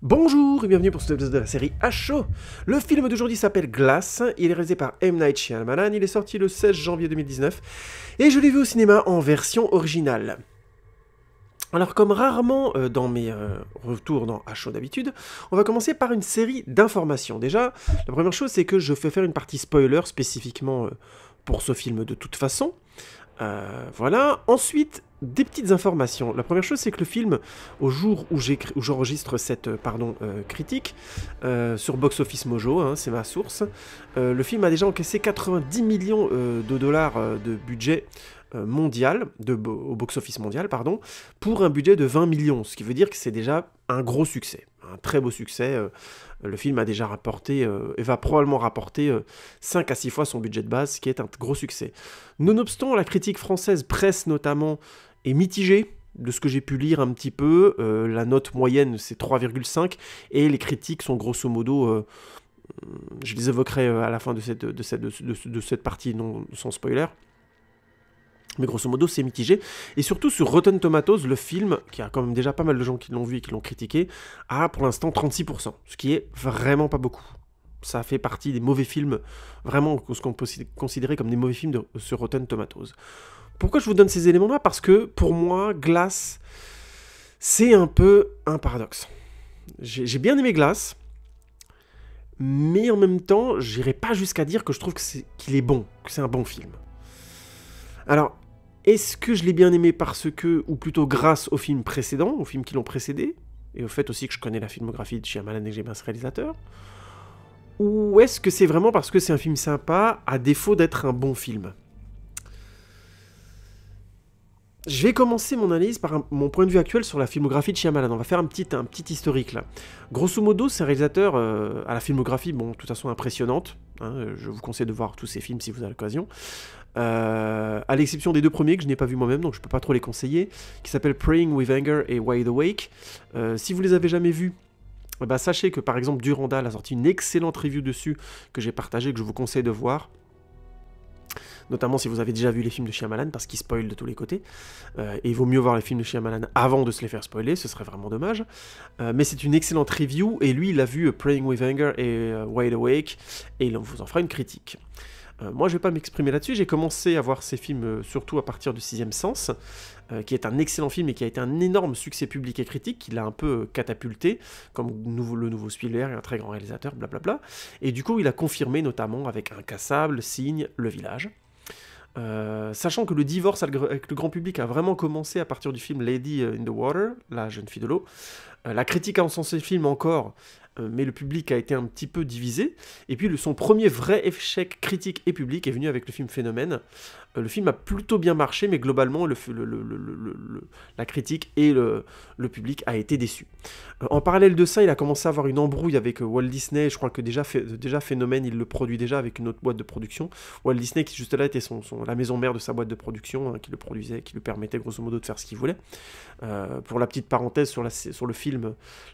Bonjour et bienvenue pour ce épisode de la série HO. Le film d'aujourd'hui s'appelle Glass, il est réalisé par M. Night Shyamalan, il est sorti le 16 janvier 2019 et je l'ai vu au cinéma en version originale. Alors comme rarement dans mes retours dans HO d'habitude, on va commencer par une série d'informations. Déjà, la première chose c'est que je fais faire une partie spoiler spécifiquement pour ce film de toute façon. Voilà. Ensuite, des petites informations. La première chose, c'est que le film, au jour où j'enregistre cette critique, sur Box Office Mojo, hein, c'est ma source, le film a déjà encaissé 90 millions de dollars de budget mondial, au box-office mondial, pardon, pour un budget de 20 millions, ce qui veut dire que c'est déjà un gros succès, un très beau succès. Le film a déjà rapporté, et va probablement rapporter 5 à 6 fois son budget de base, ce qui est un gros succès. Nonobstant, la critique française, presse notamment, est mitigée, de ce que j'ai pu lire un petit peu. La note moyenne, c'est 3,5, et les critiques sont grosso modo... je les évoquerai à la fin de cette partie sans spoiler. Mais grosso modo, c'est mitigé. Et surtout, sur Rotten Tomatoes, le film, qui a quand même déjà pas mal de gens qui l'ont vu et qui l'ont critiqué, a pour l'instant 36%, ce qui est vraiment pas beaucoup. Ça fait partie des mauvais films, vraiment ce qu'on peut considérer comme des mauvais films sur Rotten Tomatoes. Pourquoi je vous donne ces éléments-là? Parce que, pour moi, Glass, c'est un peu un paradoxe. J'ai bien aimé Glass, mais en même temps, j'irai pas jusqu'à dire que je trouve qu'il est bon, que c'est un bon film. Alors, est-ce que je l'ai bien aimé parce que, ou plutôt grâce aux films précédents, aux films qui l'ont précédé, et au fait aussi que je connais la filmographie de Shyamalan et que j'aime bien ce réalisateur? Ou est-ce que c'est vraiment parce que c'est un film sympa, à défaut d'être un bon film? Je vais commencer mon analyse par mon point de vue actuel sur la filmographie de Shyamalan. On va faire un petit historique là. Grosso modo, c'est un réalisateur à la filmographie, bon, de toute façon impressionnante. Hein, je vous conseille de voir tous ses films si vous avez l'occasion. À l'exception des deux premiers que je n'ai pas vus moi-même, donc je peux pas trop les conseiller, qui s'appellent Praying with Anger et Wide Awake. Si vous les avez jamais vus, bah, sachez que par exemple Durandal a sorti une excellente review dessus que j'ai partagée, que je vous conseille de voir. Notamment si vous avez déjà vu les films de Shyamalan, parce qu'ils spoilent de tous les côtés. Et il vaut mieux voir les films de Shyamalan avant de se les faire spoiler, ce serait vraiment dommage. Mais c'est une excellente review, et lui, il a vu Praying with Anger et Wide Awake, et il vous en fera une critique. Moi, je ne vais pas m'exprimer là-dessus, j'ai commencé à voir ces films surtout à partir du Sixième Sens, qui est un excellent film et qui a été un énorme succès public et critique, qui l'a un peu catapulté, comme le nouveau Spielberg, un très grand réalisateur, blablabla. Et du coup, il a confirmé notamment avec Incassable, Signe, Le Village. Sachant que le divorce avec le grand public a vraiment commencé à partir du film Lady in the Water, la jeune fille de l'eau. La critique a encensé le film encore, mais le public a été un petit peu divisé. Et puis son premier vrai échec critique et public est venu avec le film Phénomène. Le film a plutôt bien marché, mais globalement, la critique et le public a été déçu. En parallèle de ça, il a commencé à avoir une embrouille avec Walt Disney. Je crois que déjà Phénomène, il le produit déjà avec une autre boîte de production. Walt Disney, qui juste là était la maison mère de sa boîte de production, hein, qui le produisait, qui lui permettait grosso modo de faire ce qu'il voulait. Pour la petite parenthèse sur le film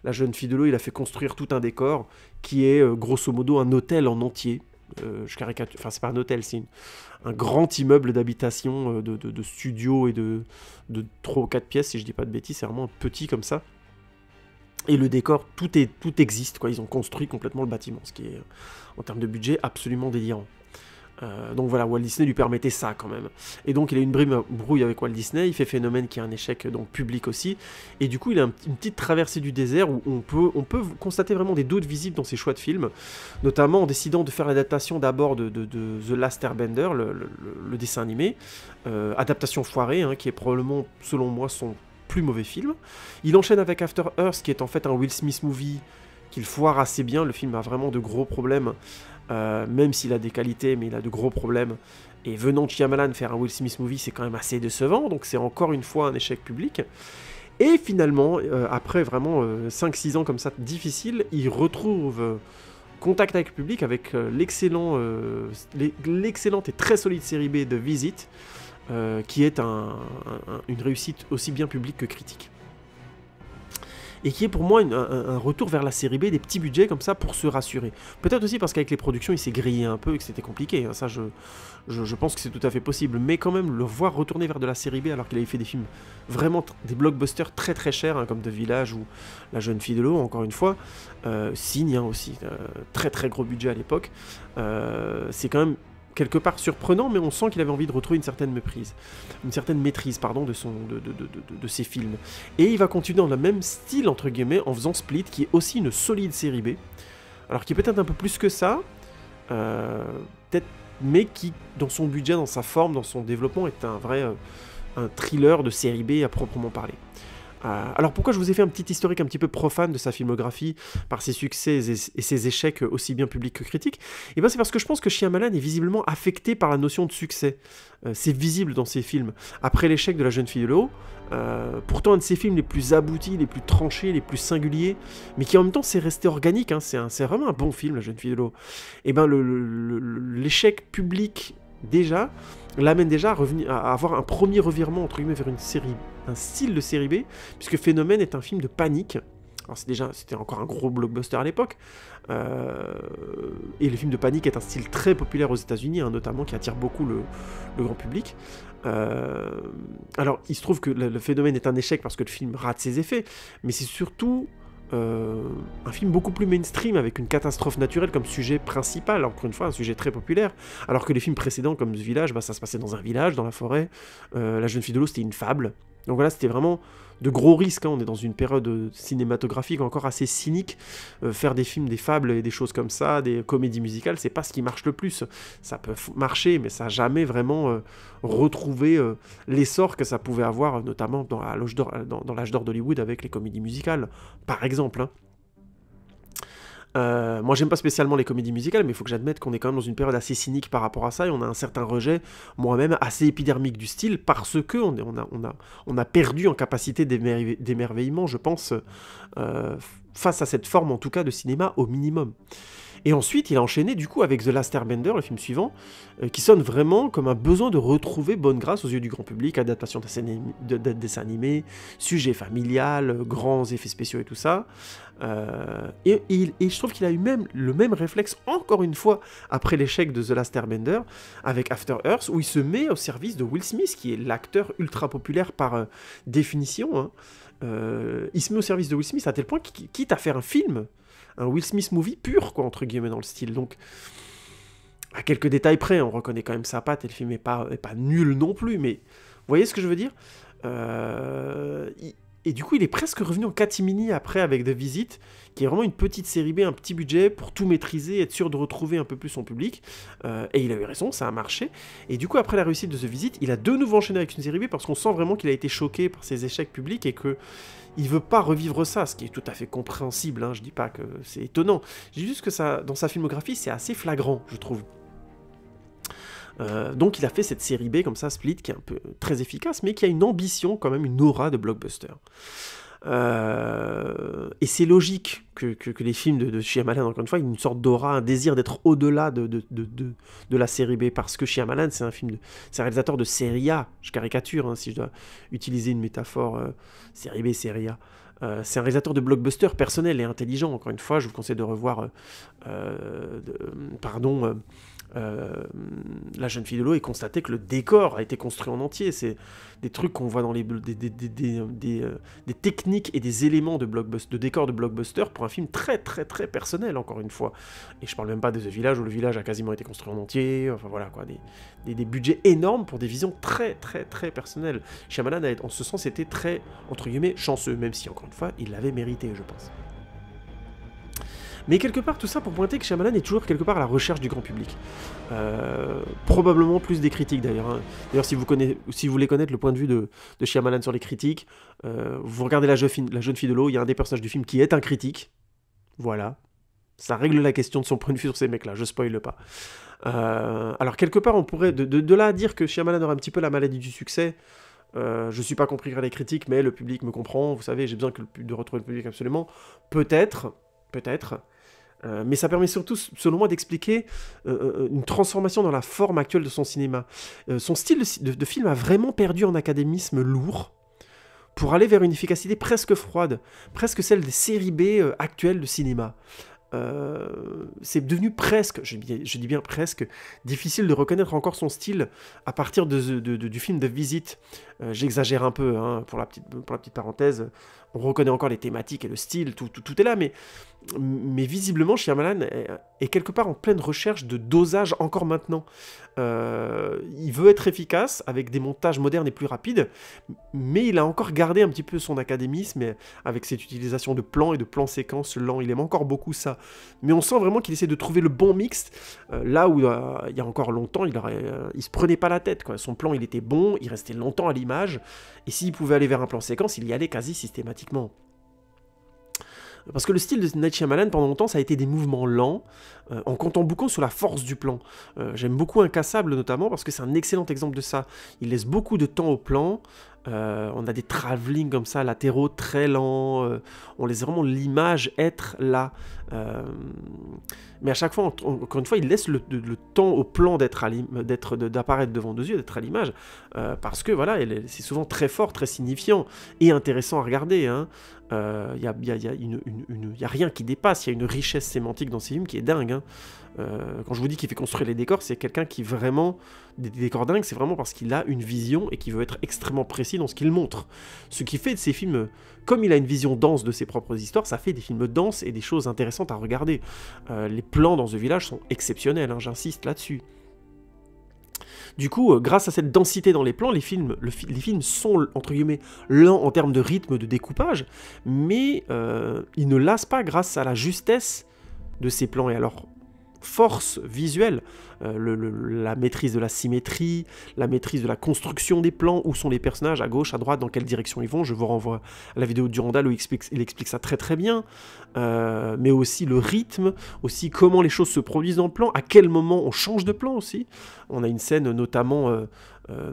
La jeune fille de l'eau, il a fait construire tout un décor qui est grosso modo un hôtel en entier. Je caricature, enfin c'est pas un hôtel, c'est un grand immeuble d'habitation, de studio et de 3 ou 4 pièces, si je dis pas de bêtises, c'est vraiment petit comme ça. Et le décor, tout existe, quoi. Ils ont construit complètement le bâtiment, ce qui est, en termes de budget, absolument délirant. Donc voilà, Walt Disney lui permettait ça quand même. Et donc il a une brouille avec Walt Disney, il fait Phénomène qui est un échec donc public aussi. Et du coup il a une petite traversée du désert où on peut constater vraiment des doutes visibles dans ses choix de films. Notamment en décidant de faire l'adaptation d'abord de The Last Airbender, le dessin animé. Adaptation foirée, hein, qui est probablement, selon moi, son plus mauvais film. Il enchaîne avec After Earth qui est en fait un Will Smith movie qu'il foire assez bien. Le film a vraiment de gros problèmes. Même s'il a des qualités, mais il a de gros problèmes. Et venant de Shyamalan faire un Will Smith movie, c'est quand même assez décevant, donc c'est encore une fois un échec public. Et finalement, après vraiment 5-6 ans comme ça difficiles, il retrouve contact avec le public avec l'excellente et très solide série B de Visit, qui est une réussite aussi bien publique que critique. et qui est pour moi un retour vers la série B, des petits budgets comme ça pour se rassurer. Peut-être aussi parce qu'avec les productions, il s'est grillé un peu et que c'était compliqué, hein. Ça je pense que c'est tout à fait possible, mais quand même, le voir retourner vers de la série B alors qu'il avait fait des films vraiment, des blockbusters très très chers, hein, comme The Village ou La Jeune Fille de l'eau, encore une fois, Signe, hein, aussi, très très gros budget à l'époque, c'est quand même quelque part surprenant, mais on sent qu'il avait envie de retrouver une certaine maîtrise, pardon, de ses films. Et il va continuer dans le même style, entre guillemets, en faisant Split, qui est aussi une solide série B, alors qui est peut-être un peu plus que ça, peut-être, mais qui, dans son budget, dans sa forme, dans son développement, est un vrai un thriller de série B à proprement parler. Alors pourquoi je vous ai fait un petit historique un petit peu profane de sa filmographie, par ses succès et ses échecs aussi bien publics que critiques? Et bien c'est parce que je pense que Shyamalan est visiblement affecté par la notion de succès. C'est visible dans ses films. Après l'échec de La Jeune Fille de l'eau, pourtant un de ses films les plus aboutis, les plus tranchés, les plus singuliers, mais qui en même temps c'est resté organique, hein, c'est vraiment un bon film, La Jeune Fille de l'eau. Et bien l'échec public déjà l'amène déjà à avoir un premier revirement entre guillemets vers un style de série B, puisque Phénomène est un film de panique. Alors c'était encore un gros blockbuster à l'époque, et le film de panique est un style très populaire aux États-Unis, hein, notamment, qui attire beaucoup le grand public. Alors il se trouve que le Phénomène est un échec parce que le film rate ses effets, mais c'est surtout un film beaucoup plus mainstream avec une catastrophe naturelle comme sujet principal, encore une fois un sujet très populaire, alors que les films précédents comme The Village, ça se passait dans un village, dans la forêt, La Jeune Fille de l'eau c'était une fable, donc voilà, c'était vraiment de gros risques, hein. On est dans une période cinématographique encore assez cynique, faire des films, des fables et des choses comme ça, des comédies musicales, c'est pas ce qui marche le plus, ça peut marcher, mais ça n'a jamais vraiment retrouvé l'essor que ça pouvait avoir, notamment dans l'âge d'or d'Hollywood avec les comédies musicales, par exemple, hein. Moi j'aime pas spécialement les comédies musicales, mais il faut que j'admette qu'on est quand même dans une période assez cynique par rapport à ça, et on a un certain rejet, moi-même, assez épidermique du style, parce que on a perdu en capacité d'émerveillement, je pense, face à cette forme, en tout cas, de cinéma au minimum. Et ensuite, il a enchaîné du coup avec The Last Airbender, le film suivant, qui sonne vraiment comme un besoin de retrouver bonne grâce aux yeux du grand public, adaptation de dessin animé, sujet familial, grands effets spéciaux et tout ça. Et je trouve qu'il a eu le même réflexe, encore une fois, après l'échec de The Last Airbender, avec After Earth, où il se met au service de Will Smith, qui est l'acteur ultra populaire par définition, hein. Il se met au service de Will Smith à tel point qu'il quitte à faire un film, un Will Smith movie pur, quoi, entre guillemets, dans le style. Donc, à quelques détails près, on reconnaît quand même sa patte, et le film n'est pas nul non plus, mais vous voyez ce que je veux dire? Et du coup, il est presque revenu en catimini après avec The Visit, qui est vraiment une petite série B, un petit budget pour tout maîtriser, être sûr de retrouver un peu plus son public. Et il a eu raison, ça a marché. Et du coup, après la réussite de The Visit, il a de nouveau enchaîné avec une série B parce qu'on sent vraiment qu'il a été choqué par ses échecs publics et que il veut pas revivre ça, ce qui est tout à fait compréhensible, hein. Je dis pas que c'est étonnant. Je dis juste que ça, dans sa filmographie, c'est assez flagrant, je trouve. Donc il a fait cette série B comme ça, Split, qui est un peu très efficace, mais qui a une ambition, quand même, une aura de blockbuster. Et c'est logique que les films de Shyamalan, encore une fois, aient une sorte d'aura, un désir d'être au-delà de la série B, parce que Shyamalan, c'est un réalisateur de série A, je caricature, hein, si je dois utiliser une métaphore, série B, série A. C'est un réalisateur de blockbuster personnel et intelligent, encore une fois, je vous conseille de revoir La Jeune Fille de l'eau et constater que le décor a été construit en entier. C'est des trucs qu'on voit dans des techniques et des éléments de décor de blockbuster pour un film très très très personnel, encore une fois. Et je parle même pas de The Village, où le village a quasiment été construit en entier, enfin voilà quoi, des budgets énormes pour des visions très très très personnelles. Shyamalan, en ce sens, était très, entre guillemets, chanceux, même si, encore une fois, il l'avait mérité, je pense. Mais quelque part, tout ça pour pointer que Shyamalan est toujours quelque part à la recherche du grand public. Probablement plus des critiques, d'ailleurs, hein. D'ailleurs, si vous voulez connaître le point de vue de Shyamalan sur les critiques, vous regardez La Jeune Fille de l'eau, il y a un des personnages du film qui est un critique. Voilà. Ça règle la question de son point de vue sur ces mecs-là, je spoile pas. Alors, quelque part, on pourrait, de là à dire que Shyamalan aurait un petit peu la maladie du succès, je suis pas compris par les critiques, mais le public me comprend, vous savez, j'ai besoin de retrouver le public absolument. Peut-être, mais ça permet surtout, selon moi, d'expliquer une transformation dans la forme actuelle de son cinéma. Son style de film a vraiment perdu en académisme lourd pour aller vers une efficacité presque froide, presque celle des séries B actuelles de cinéma. C'est devenu presque, je dis bien presque, difficile de reconnaître encore son style à partir du film The Visit. J'exagère un peu, hein, pour la petite parenthèse. On reconnaît encore les thématiques et le style, tout est là, mais visiblement, Shyamalan est quelque part en pleine recherche de dosage encore maintenant. Il veut être efficace avec des montages modernes et plus rapides, mais il a encore gardé un petit peu son académisme avec cette utilisation de plans et de plans séquences lents. Il aime encore beaucoup ça. Mais on sent vraiment qu'il essaie de trouver le bon mix, là où il y a encore longtemps, il se prenait pas la tête, quoi. Son plan, il était bon, il restait longtemps à l'image, et s'il pouvait aller vers un plan séquence, il y allait quasi systématiquement. Parce que le style de Night Shyamalan, pendant longtemps, ça a été des mouvements lents, en comptant beaucoup sur la force du plan. J'aime beaucoup Incassable, notamment, parce que c'est un excellent exemple de ça. Il laisse beaucoup de temps au plan, on a des travelling comme ça, latéraux, très lents, on laisse vraiment l'image être là. Mais à chaque fois, encore une fois, il laisse le temps au plan d'apparaître devant nos yeux, d'être à l'image, parce que voilà, c'est souvent très fort, très signifiant, et intéressant à regarder, hein. Y a rien qui dépasse, il y a une richesse sémantique dans ces films qui est dingue, hein. Quand je vous dis qu'il fait construire les décors, c'est quelqu'un qui vraiment... Des décors dingues, c'est vraiment parce qu'il a une vision et qu'il veut être extrêmement précis dans ce qu'il montre. Ce qui fait de ces films, comme il a une vision dense de ses propres histoires, ça fait des films denses et des choses intéressantes à regarder. Les plans dans The Village sont exceptionnels, hein, j'insiste là-dessus. Du coup, grâce à cette densité dans les plans, les films sont, entre guillemets, lents en termes de rythme, de découpage, mais ils ne lassent pas grâce à la justesse de ces plans et à leur force visuelle, la maîtrise de la symétrie, la maîtrise de la construction des plans, où sont les personnages, à gauche, à droite, dans quelle direction ils vont. Je vous renvoie à la vidéo de Durandal où il explique ça très très bien, mais aussi le rythme, aussi comment les choses se produisent dans le plan, à quel moment on change de plan aussi. On a une scène notamment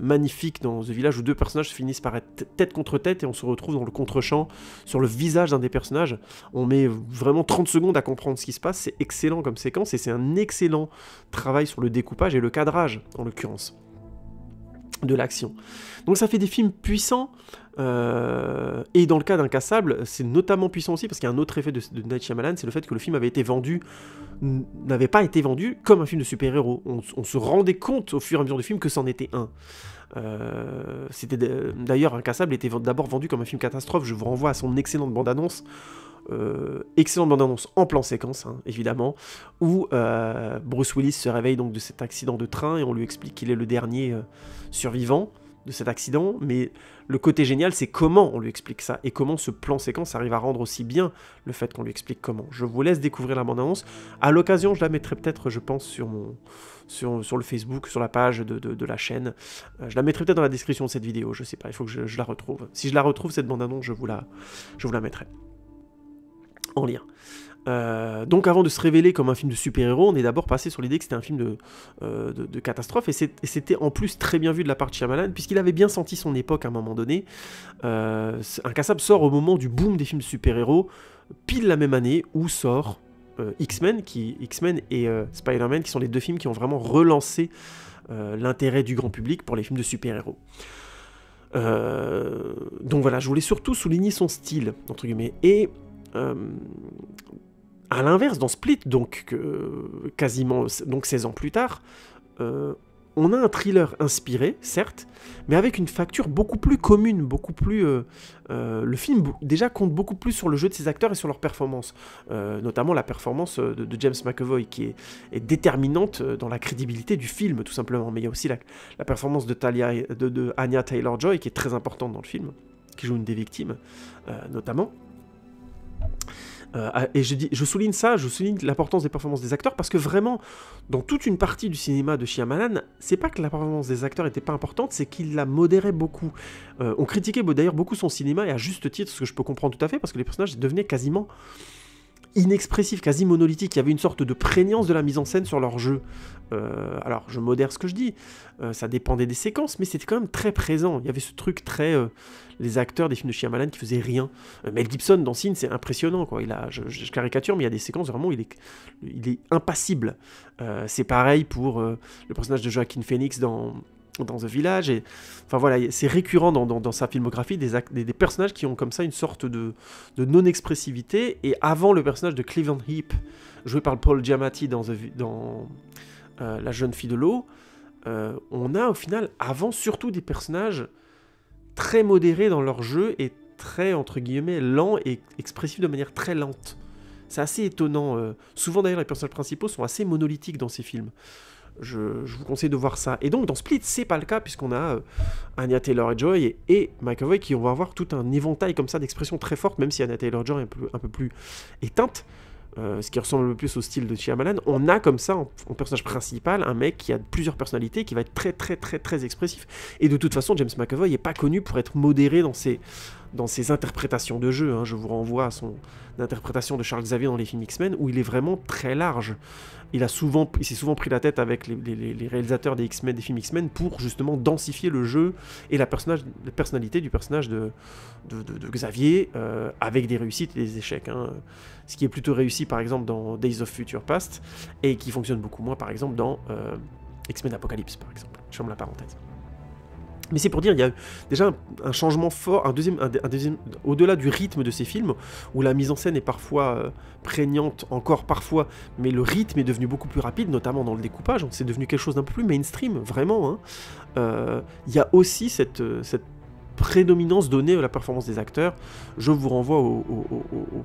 magnifique dans The Village où deux personnages finissent par être tête contre tête et on se retrouve dans le contre-champ sur le visage d'un des personnages. On met vraiment 30 secondes à comprendre ce qui se passe, c'est excellent comme séquence et c'est un excellent travail sur le découpage et le cadrage en l'occurrence de l'action. Donc ça fait des films puissants, et dans le cas d'Incassable, c'est notamment puissant aussi parce qu'il y a un autre effet de Night Shyamalan, c'est le fait que le film n'avait pas été vendu comme un film de super-héros. On se rendait compte au fur et à mesure du film que c'en était un. D'ailleurs, Incassable était d'abord vendu comme un film catastrophe. Je vous renvoie à son excellente bande-annonce. Excellente bande-annonce en plan séquence, hein, évidemment, où Bruce Willis se réveille donc de cet accident de train et on lui explique qu'il est le dernier survivant de cet accident, mais le côté génial, c'est comment on lui explique ça, et comment ce plan séquence arrive à rendre aussi bien le fait qu'on lui explique comment. Je vous laisse découvrir la bande-annonce. À l'occasion, je la mettrai peut-être, je pense, sur le Facebook, sur la page de la chaîne. Je la mettrai peut-être dans la description de cette vidéo, je sais pas, il faut que je la retrouve. Si je la retrouve, cette bande-annonce, je vous la mettrai en lien. Donc avant de se révéler comme un film de super-héros, on est d'abord passé sur l'idée que c'était un film de catastrophe, et c'était en plus très bien vu de la part de Shyamalan, puisqu'il avait bien senti son époque à un moment donné. Incassable sort au moment du boom des films de super-héros, pile la même année où sort X-Men et Spider-Man, qui sont les deux films qui ont vraiment relancé l'intérêt du grand public pour les films de super-héros. Donc voilà, je voulais surtout souligner son style, entre guillemets, et à l'inverse, dans Split, donc quasiment 16 ans plus tard, on a un thriller inspiré, certes, mais avec une facture beaucoup plus commune, beaucoup plus... le film déjà compte beaucoup plus sur le jeu de ses acteurs et sur leur performance, notamment la performance de James McAvoy, qui est déterminante dans la crédibilité du film, tout simplement. Mais il y a aussi la performance de Anya Taylor-Joy, qui est très importante dans le film, qui joue une des victimes, notamment. Et je souligne l'importance des performances des acteurs, parce que vraiment, dans toute une partie du cinéma de Shyamalan, c'est pas que la performance des acteurs était pas importante, c'est qu'il la modérait beaucoup. On critiquait d'ailleurs beaucoup son cinéma, et à juste titre, ce que je peux comprendre tout à fait, parce que les personnages devenaient quasiment inexpressifs, quasi monolithiques. Il y avait une sorte de prégnance de la mise en scène sur leur jeu. Alors, je modère ce que je dis, ça dépendait des séquences, mais c'était quand même très présent. Il y avait ce truc très... les acteurs des films de Shyamalan qui faisaient rien. Mel Gibson dans Sin, c'est impressionnant, quoi. Je caricature, mais il y a des séquences vraiment, il est impassible. C'est pareil pour le personnage de Joaquin Phoenix dans dans The Village, et enfin voilà, c'est récurrent dans sa filmographie, des personnages qui ont comme ça une sorte de non-expressivité, et avant le personnage de Cleveland Heap, joué par Paul Giamatti dans La jeune fille de l'eau, on a au final, avant, surtout des personnages très modérés dans leur jeu, et très, entre guillemets, lents, et expressifs de manière très lente. C'est assez étonnant, souvent d'ailleurs les personnages principaux sont assez monolithiques dans ces films. Je vous conseille de voir ça. Et donc dans Split, c'est pas le cas, puisqu'on a Anya Taylor-Joy et McAvoy qui vont avoir tout un éventail comme ça d'expressions très fortes, même si Anya Taylor-Joy est un peu plus éteinte, ce qui ressemble un peu plus au style de Shyamalan. On a comme ça, en personnage principal, un mec qui a plusieurs personnalités, qui va être très très très très expressif. Et de toute façon, James McAvoy n'est pas connu pour être modéré dans ses interprétations de jeu. Je vous renvoie à son interprétation de Charles Xavier dans les films X-Men, où il est vraiment très large. Il s'est souvent pris la tête avec les réalisateurs des X-Men, des films X-Men, pour justement densifier le jeu et la personnalité du personnage de Xavier, avec des réussites et des échecs. Ce qui est plutôt réussi par exemple dans Days of Future Past, et qui fonctionne beaucoup moins par exemple dans X-Men Apocalypse par exemple. Je ferme la parenthèse. Mais c'est pour dire, il y a déjà un changement fort, un deuxième, au-delà du rythme de ces films, où la mise en scène est parfois prégnante, encore parfois, mais le rythme est devenu beaucoup plus rapide, notamment dans le découpage, c'est devenu quelque chose d'un peu plus mainstream, vraiment. Il y a aussi cette prédominance donnée à la performance des acteurs. Je vous renvoie au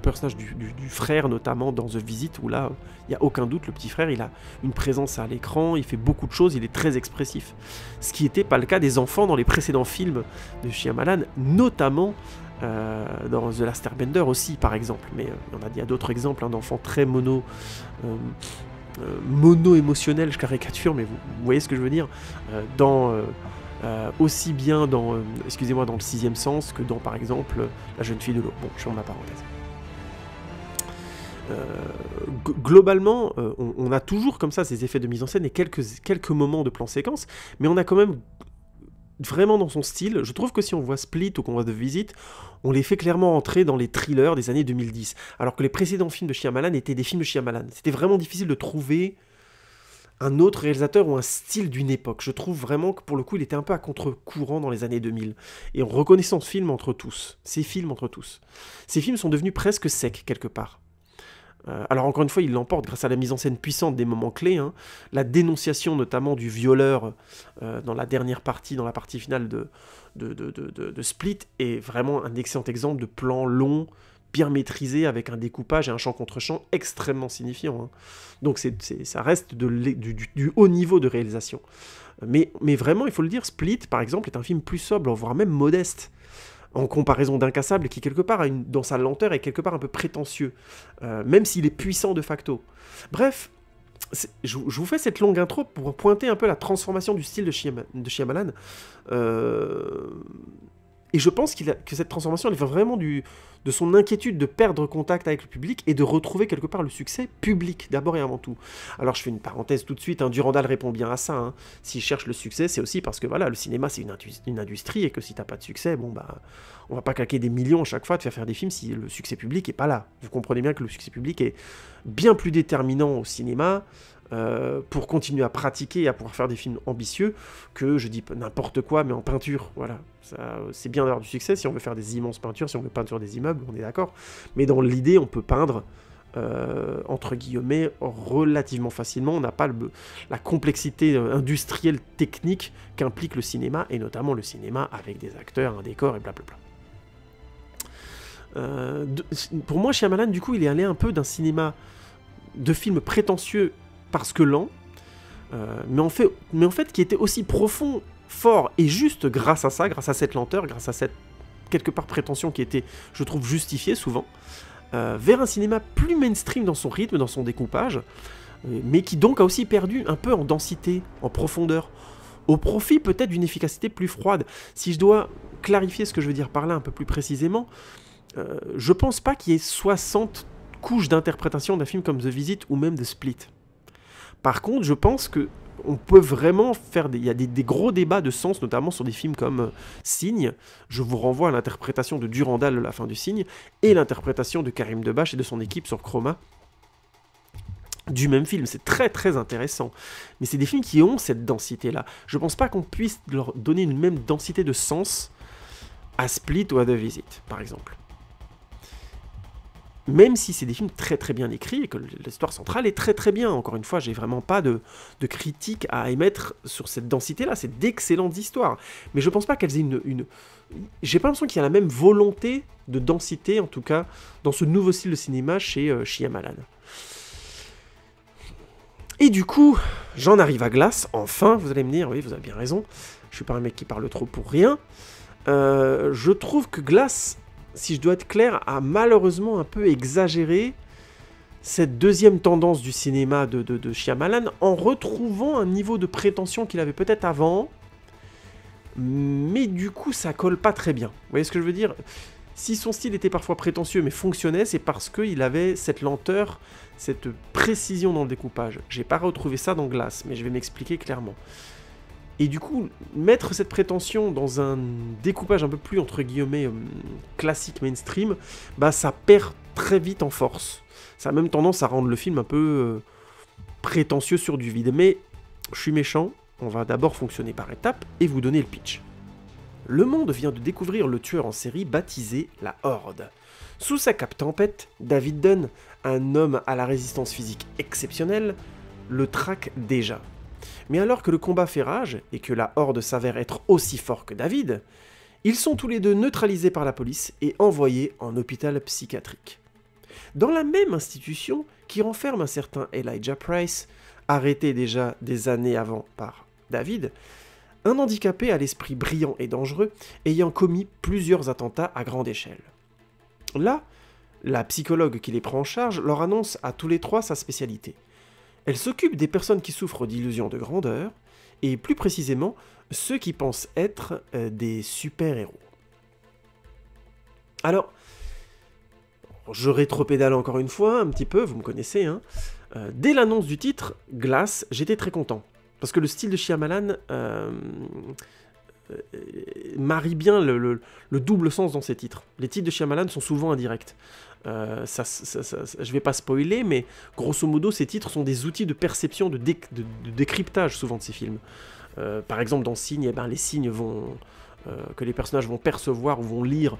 personnage du frère, notamment dans The Visit, où là, il n'y a aucun doute, le petit frère, il a une présence à l'écran, il fait beaucoup de choses, il est très expressif. Ce qui n'était pas le cas des enfants dans les précédents films de Shyamalan, notamment dans The Last Airbender aussi, par exemple. Mais il y a d'autres exemples d'enfants très mono-émotionnels, je caricature, mais vous voyez ce que je veux dire, aussi bien dans, dans le sixième sens que dans, par exemple, La jeune fille de l'eau. Bon, je ferme ma parenthèse. Globalement, on a toujours comme ça ces effets de mise en scène et quelques moments de plan séquence, mais on a quand même vraiment dans son style. Je trouve que si on voit Split ou qu'on voit The Visit, on les fait clairement entrer dans les thrillers des années 2010, alors que les précédents films de Shyamalan étaient des films de Shyamalan. C'était vraiment difficile de trouver un autre réalisateur ou un style d'une époque. Je trouve vraiment que pour le coup, il était un peu à contre-courant dans les années 2000. Et en reconnaissant ces films entre tous. Ces films sont devenus presque secs, quelque part. Alors encore une fois, il l'emporte grâce à la mise en scène puissante des moments clés. La dénonciation notamment du violeur dans la dernière partie, dans la partie finale de Split, est vraiment un excellent exemple de plan long, bien maîtrisé, avec un découpage et un chant contre chant extrêmement signifiant. Donc ça reste du haut niveau de réalisation. Mais vraiment, il faut le dire, Split, par exemple, est un film plus sobre, voire même modeste, en comparaison d'Incassable, qui quelque part, dans sa lenteur, est quelque part un peu prétentieux, même s'il est puissant de facto. Bref, je vous fais cette longue intro pour pointer un peu la transformation du style de Shyamalan. Et je pense que cette transformation, elle vient vraiment de son inquiétude de perdre contact avec le public et de retrouver quelque part le succès public, d'abord et avant tout. Alors je fais une parenthèse tout de suite, Durandal répond bien à ça. S'il cherche le succès, c'est aussi parce que voilà, le cinéma c'est une industrie, et que si t'as pas de succès, on va pas claquer des millions à chaque fois de faire des films si le succès public est pas là. Vous comprenez bien que le succès public est bien plus déterminant au cinéma, pour continuer à pratiquer et à pouvoir faire des films ambitieux, que je dis n'importe quoi mais en peinture. Voilà, c'est bien d'avoir du succès si on veut faire des immenses peintures, si on veut peindre des immeubles, on est d'accord, mais dans l'idée on peut peindre entre guillemets relativement facilement. On n'a pas la complexité industrielle technique qu'implique le cinéma, et notamment le cinéma avec des acteurs, un décor et blablabla. Pour moi, Shyamalan, du coup, il est allé un peu d'un cinéma de films prétentieux parce que lent, mais en fait qui était aussi profond, fort et juste grâce à ça, grâce à cette lenteur, grâce à cette quelque part prétention qui était, je trouve, justifiée souvent, vers un cinéma plus mainstream dans son rythme, dans son découpage, mais qui donc a aussi perdu un peu en densité, en profondeur, au profit peut-être d'une efficacité plus froide. Si je dois clarifier ce que je veux dire par là un peu plus précisément, je pense pas qu'il y ait 60 couches d'interprétation d'un film comme The Visit ou même The Split. Par contre, je pense que on peut vraiment faire il y a des gros débats de sens, notamment sur des films comme Signe. Je vous renvoie à l'interprétation de Durandal de la fin du Signe, et l'interprétation de Karim Debache et de son équipe sur Chroma, du même film. C'est très très intéressant. Mais c'est des films qui ont cette densité-là. Je pense pas qu'on puisse leur donner une même densité de sens à Split ou à The Visit, par exemple. Même si c'est des films très très bien écrits et que l'histoire centrale est très très bien. Encore une fois, j'ai vraiment pas de critique à émettre sur cette densité-là. C'est d'excellentes histoires. Mais je pense pas qu'elles aient j'ai pas l'impression qu'il y a la même volonté de densité, en tout cas, dans ce nouveau style de cinéma chez Shyamalan. Et du coup, j'en arrive à Glass, enfin, vous allez me dire, oui, vous avez bien raison, je suis pas un mec qui parle trop pour rien. Je trouve que Glass, si je dois être clair, a malheureusement un peu exagéré cette deuxième tendance du cinéma de Shyamalan en retrouvant un niveau de prétention qu'il avait peut-être avant, mais du coup ça colle pas très bien. Vous voyez ce que je veux dire ? Si son style était parfois prétentieux mais fonctionnait, c'est parce qu'il avait cette lenteur, cette précision dans le découpage. J'ai pas retrouvé ça dans Glass, mais je vais m'expliquer clairement. Et du coup, mettre cette prétention dans un découpage un peu plus, entre guillemets, classique, mainstream, bah ça perd très vite en force. Ça a même tendance à rendre le film un peu prétentieux sur du vide. Mais je suis méchant, on va d'abord fonctionner par étapes et vous donner le pitch. Le monde vient de découvrir le tueur en série baptisé la Horde. Sous sa cape tempête, David Dunn, un homme à la résistance physique exceptionnelle, le traque déjà. Mais alors que le combat fait rage et que la Horde s'avère être aussi fort que David, ils sont tous les deux neutralisés par la police et envoyés en hôpital psychiatrique. Dans la même institution qui renferme un certain Elijah Price, arrêté déjà des années avant par David, un handicapé à l'esprit brillant et dangereux ayant commis plusieurs attentats à grande échelle. Là, la psychologue qui les prend en charge leur annonce à tous les trois sa spécialité. Elle s'occupe des personnes qui souffrent d'illusions de grandeur, et plus précisément, ceux qui pensent être des super-héros. Alors, je rétropédale encore une fois, un petit peu, vous me connaissez, hein. Dès l'annonce du titre, Glass, j'étais très content. Parce que le style de Shyamalan marie bien le double sens dans ses titres. Les titres de Shyamalan sont souvent indirects. Je vais pas spoiler, mais grosso modo, ces titres sont des outils de perception, de décryptage souvent de ces films. Par exemple, dans Signe, eh ben, les signes que les personnages vont percevoir ou vont lire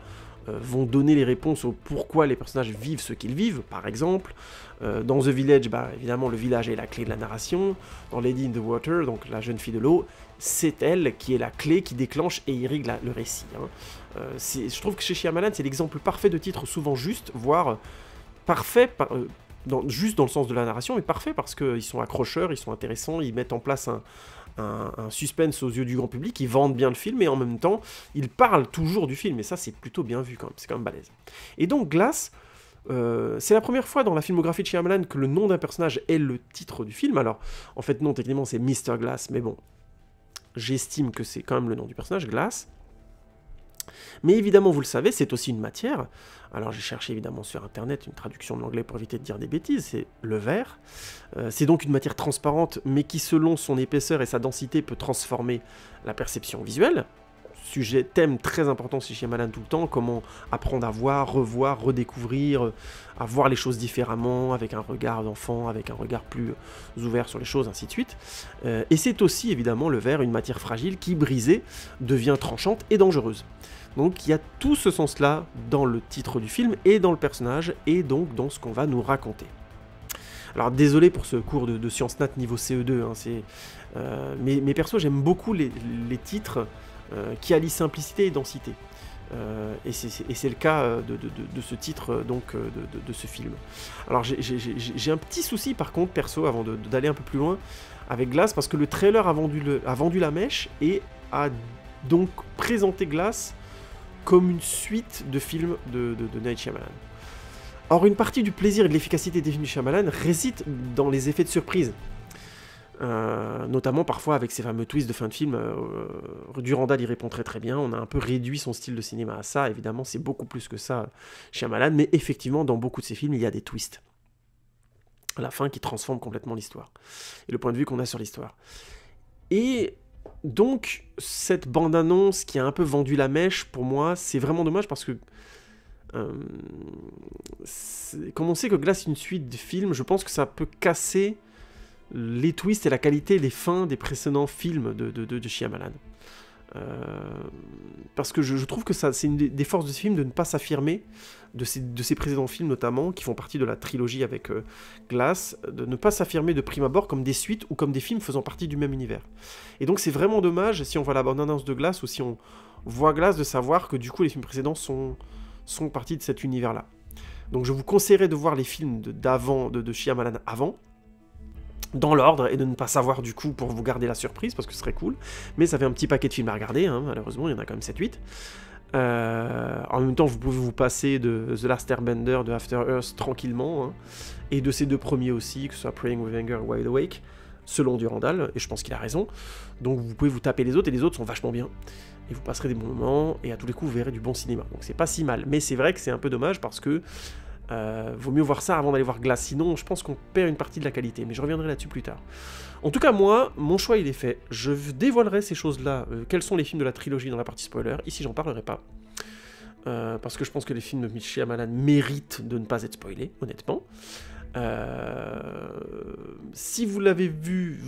vont donner les réponses au pourquoi les personnages vivent ce qu'ils vivent, par exemple. Dans The Village, bah, évidemment, le village est la clé de la narration. Dans Lady in the Water, donc la jeune fille de l'eau, c'est elle qui est la clé qui déclenche et irrigue le récit. Hein. Je trouve que chez Shyamalan, c'est l'exemple parfait de titre souvent juste, voire parfait, juste dans le sens de la narration, mais parfait parce qu'ils sont accrocheurs, ils sont intéressants, ils mettent en place un suspense aux yeux du grand public, ils vendent bien le film, et en même temps, ils parlent toujours du film, et ça, c'est plutôt bien vu quand même, c'est quand même balèze. Et donc, Glass, c'est la première fois dans la filmographie de Shyamalan que le nom d'un personnage est le titre du film. Alors, en fait, non, techniquement, c'est Mr. Glass, mais bon, j'estime que c'est quand même le nom du personnage, Glass. Mais évidemment, vous le savez, c'est aussi une matière. Alors j'ai cherché évidemment sur internet une traduction de l'anglais pour éviter de dire des bêtises, c'est le verre. C'est donc une matière transparente, mais qui selon son épaisseur et sa densité peut transformer la perception visuelle. Thème très important chez Shyamalan tout le temps, comment apprendre à voir, revoir, redécouvrir, à voir les choses différemment, avec un regard d'enfant, avec un regard plus ouvert sur les choses, ainsi de suite. Et c'est aussi évidemment le verre, une matière fragile qui, brisée, devient tranchante et dangereuse. Donc il y a tout ce sens-là dans le titre du film, et dans le personnage, et donc dans ce qu'on va nous raconter. Alors désolé pour ce cours de sciences nat niveau CE2, hein, mais perso j'aime beaucoup les titres qui allient simplicité et densité. Et c'est le cas de ce titre, donc de ce film. Alors j'ai un petit souci par contre, perso, avant d'aller un peu plus loin, avec Glass, parce que le trailer a vendu la mèche, et a donc présenté Glass comme une suite de films de Night Shyamalan. Or, une partie du plaisir et de l'efficacité des films de Shyamalan réside dans les effets de surprise. Notamment parfois avec ces fameux twists de fin de film. Durandal y répond très très bien. On a un peu réduit son style de cinéma à ça. Évidemment, c'est beaucoup plus que ça, Shyamalan, mais effectivement, dans beaucoup de ses films, il y a des twists à la fin qui transforment complètement l'histoire et le point de vue qu'on a sur l'histoire. Et donc, cette bande-annonce qui a un peu vendu la mèche, pour moi, c'est vraiment dommage parce que Comme on sait que Glass est une suite de films, je pense que ça peut casser les twists et la qualité des fins des précédents films de Shyamalan. Parce que je trouve que c'est une des forces de ce film de ne pas s'affirmer, de ces précédents films notamment, qui font partie de la trilogie avec Glass, de ne pas s'affirmer de prime abord comme des suites ou comme des films faisant partie du même univers. Et donc c'est vraiment dommage, si on voit la bande-annonce de Glass ou si on voit Glass, de savoir que du coup les films précédents sont partie de cet univers-là. Donc je vous conseillerais de voir les films de Shyamalan avant, dans l'ordre, et de ne pas savoir du coup pour vous garder la surprise, parce que ce serait cool. Mais ça fait un petit paquet de films à regarder, hein, malheureusement, il y en a quand même 7-8. En même temps, vous pouvez vous passer de The Last Airbender, de After Earth tranquillement, hein, et de ces deux premiers aussi, que ce soit Praying with Anger ou Wide Awake, selon Durandal, et je pense qu'il a raison. Donc vous pouvez vous taper les autres, et les autres sont vachement bien. Et vous passerez des bons moments, et à tous les coups, vous verrez du bon cinéma. Donc c'est pas si mal. Mais c'est vrai que c'est un peu dommage, parce que vaut mieux voir ça avant d'aller voir Glass. Sinon, je pense qu'on perd une partie de la qualité. Mais je reviendrai là-dessus plus tard. En tout cas, moi, mon choix, il est fait. Je dévoilerai ces choses-là. Quels sont les films de la trilogie dans la partie spoiler. Ici, j'en parlerai pas. Parce que je pense que les films de Shyamalan méritent de ne pas être spoilés, honnêtement. Si vous les avez vus,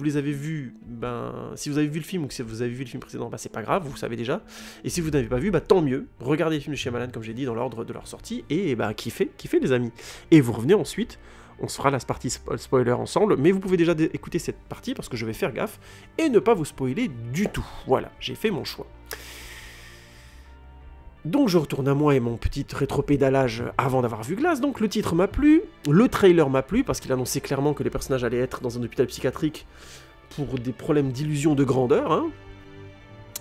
si vous avez vu le film ou que vous avez vu le film précédent, c'est pas grave, vous savez déjà. Et si vous n'avez pas vu, tant mieux. Regardez les films de Shyamalan, comme j'ai dit, dans l'ordre de leur sortie, et kiffez les amis. Et vous revenez ensuite, on se fera la partie spoiler ensemble, mais vous pouvez déjà écouter cette partie, parce que je vais faire gaffe, et ne pas vous spoiler du tout. Voilà, j'ai fait mon choix. Donc je retourne à moi et mon petit rétropédalage avant d'avoir vu Glass. Donc le titre m'a plu, le trailer m'a plu, parce qu'il annonçait clairement que les personnages allaient être dans un hôpital psychiatrique pour des problèmes d'illusion de grandeur, hein.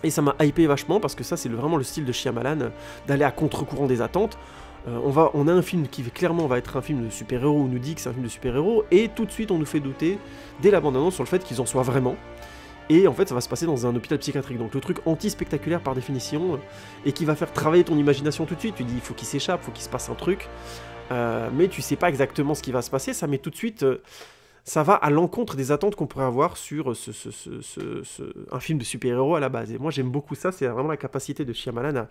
Et ça m'a hypé vachement, parce que ça c'est vraiment le style de Shyamalan, d'aller à contre-courant des attentes. On a un film qui clairement va être un film de super-héros, on nous dit que c'est un film de super-héros, et tout de suite on nous fait douter, dès la bande-annonce, sur le fait qu'ils en soient vraiment. Et en fait, ça va se passer dans un hôpital psychiatrique. Donc le truc anti-spectaculaire par définition, et qui va faire travailler ton imagination tout de suite. Tu dis, il faut qu'il s'échappe, il faut qu'il se passe un truc. Mais tu sais pas exactement ce qui va se passer. Ça met tout de suite... ça va à l'encontre des attentes qu'on pourrait avoir sur un film de super-héros à la base. Et moi, j'aime beaucoup ça. C'est vraiment la capacité de Shyamalan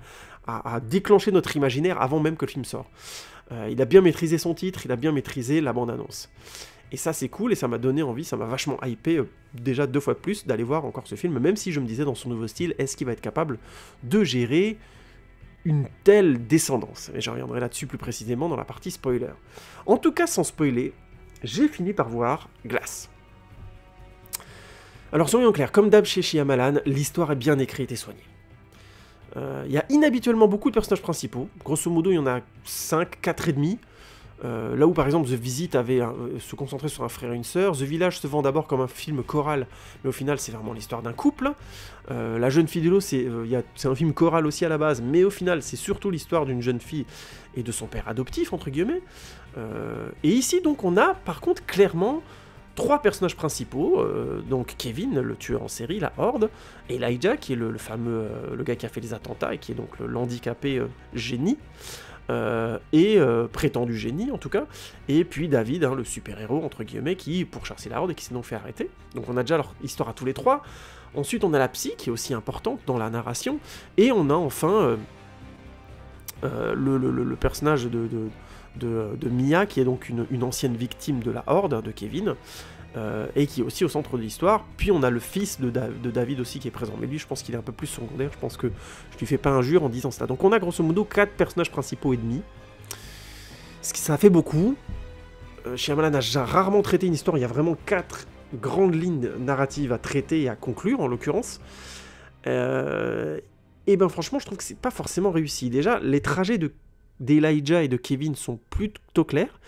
à déclencher notre imaginaire avant même que le film sorte. Il a bien maîtrisé son titre, il a bien maîtrisé la bande-annonce. Et ça, c'est cool, et ça m'a donné envie, ça m'a vachement hypé, déjà 2 fois de plus, d'aller voir encore ce film, même si je me disais dans son nouveau style, est-ce qu'il va être capable de gérer une telle descendance? Et je reviendrai là-dessus plus précisément dans la partie spoiler. En tout cas, sans spoiler, j'ai fini par voir Glass. Alors, soyons clairs, comme d'hab chez Shyamalan, l'histoire est bien écrite et soignée. Il y a inhabituellement beaucoup de personnages principaux, grosso modo, il y en a 5, 4 et demi. Là où par exemple The Visit avait se concentrait sur un frère et une sœur, The Village se vend d'abord comme un film choral, mais au final c'est vraiment l'histoire d'un couple. La jeune fille de l'eau, c'est un film choral aussi à la base, mais au final c'est surtout l'histoire d'une jeune fille et de son père adoptif, entre guillemets. Et ici donc on a par contre clairement 3 personnages principaux, donc Kevin, le tueur en série, la Horde, et Elijah, qui est le fameux, le gars qui a fait les attentats, et qui est donc l'handicapé génie, prétendu génie en tout cas, et puis David, le super-héros entre guillemets, qui pourchasse la Horde et qui s'est donc fait arrêter. Donc on a déjà leur histoire à tous les 3. Ensuite on a la psy qui est aussi importante dans la narration, et on a enfin le personnage de Mia, qui est donc une ancienne victime de la Horde, de Kevin, et qui est aussi au centre de l'histoire. Puis on a le fils de David aussi qui est présent, mais lui je pense qu'il est un peu plus secondaire, je pense que je lui fais pas injure en disant ça. Donc on a grosso modo 4 personnages principaux et demi, ce qui ça fait beaucoup. Shyamalan a rarement traité une histoire, il y a vraiment 4 grandes lignes narratives à traiter et à conclure en l'occurrence. Et ben franchement je trouve que c'est pas forcément réussi. Déjà les trajets d'Elijah et de Kevin sont plutôt clairs.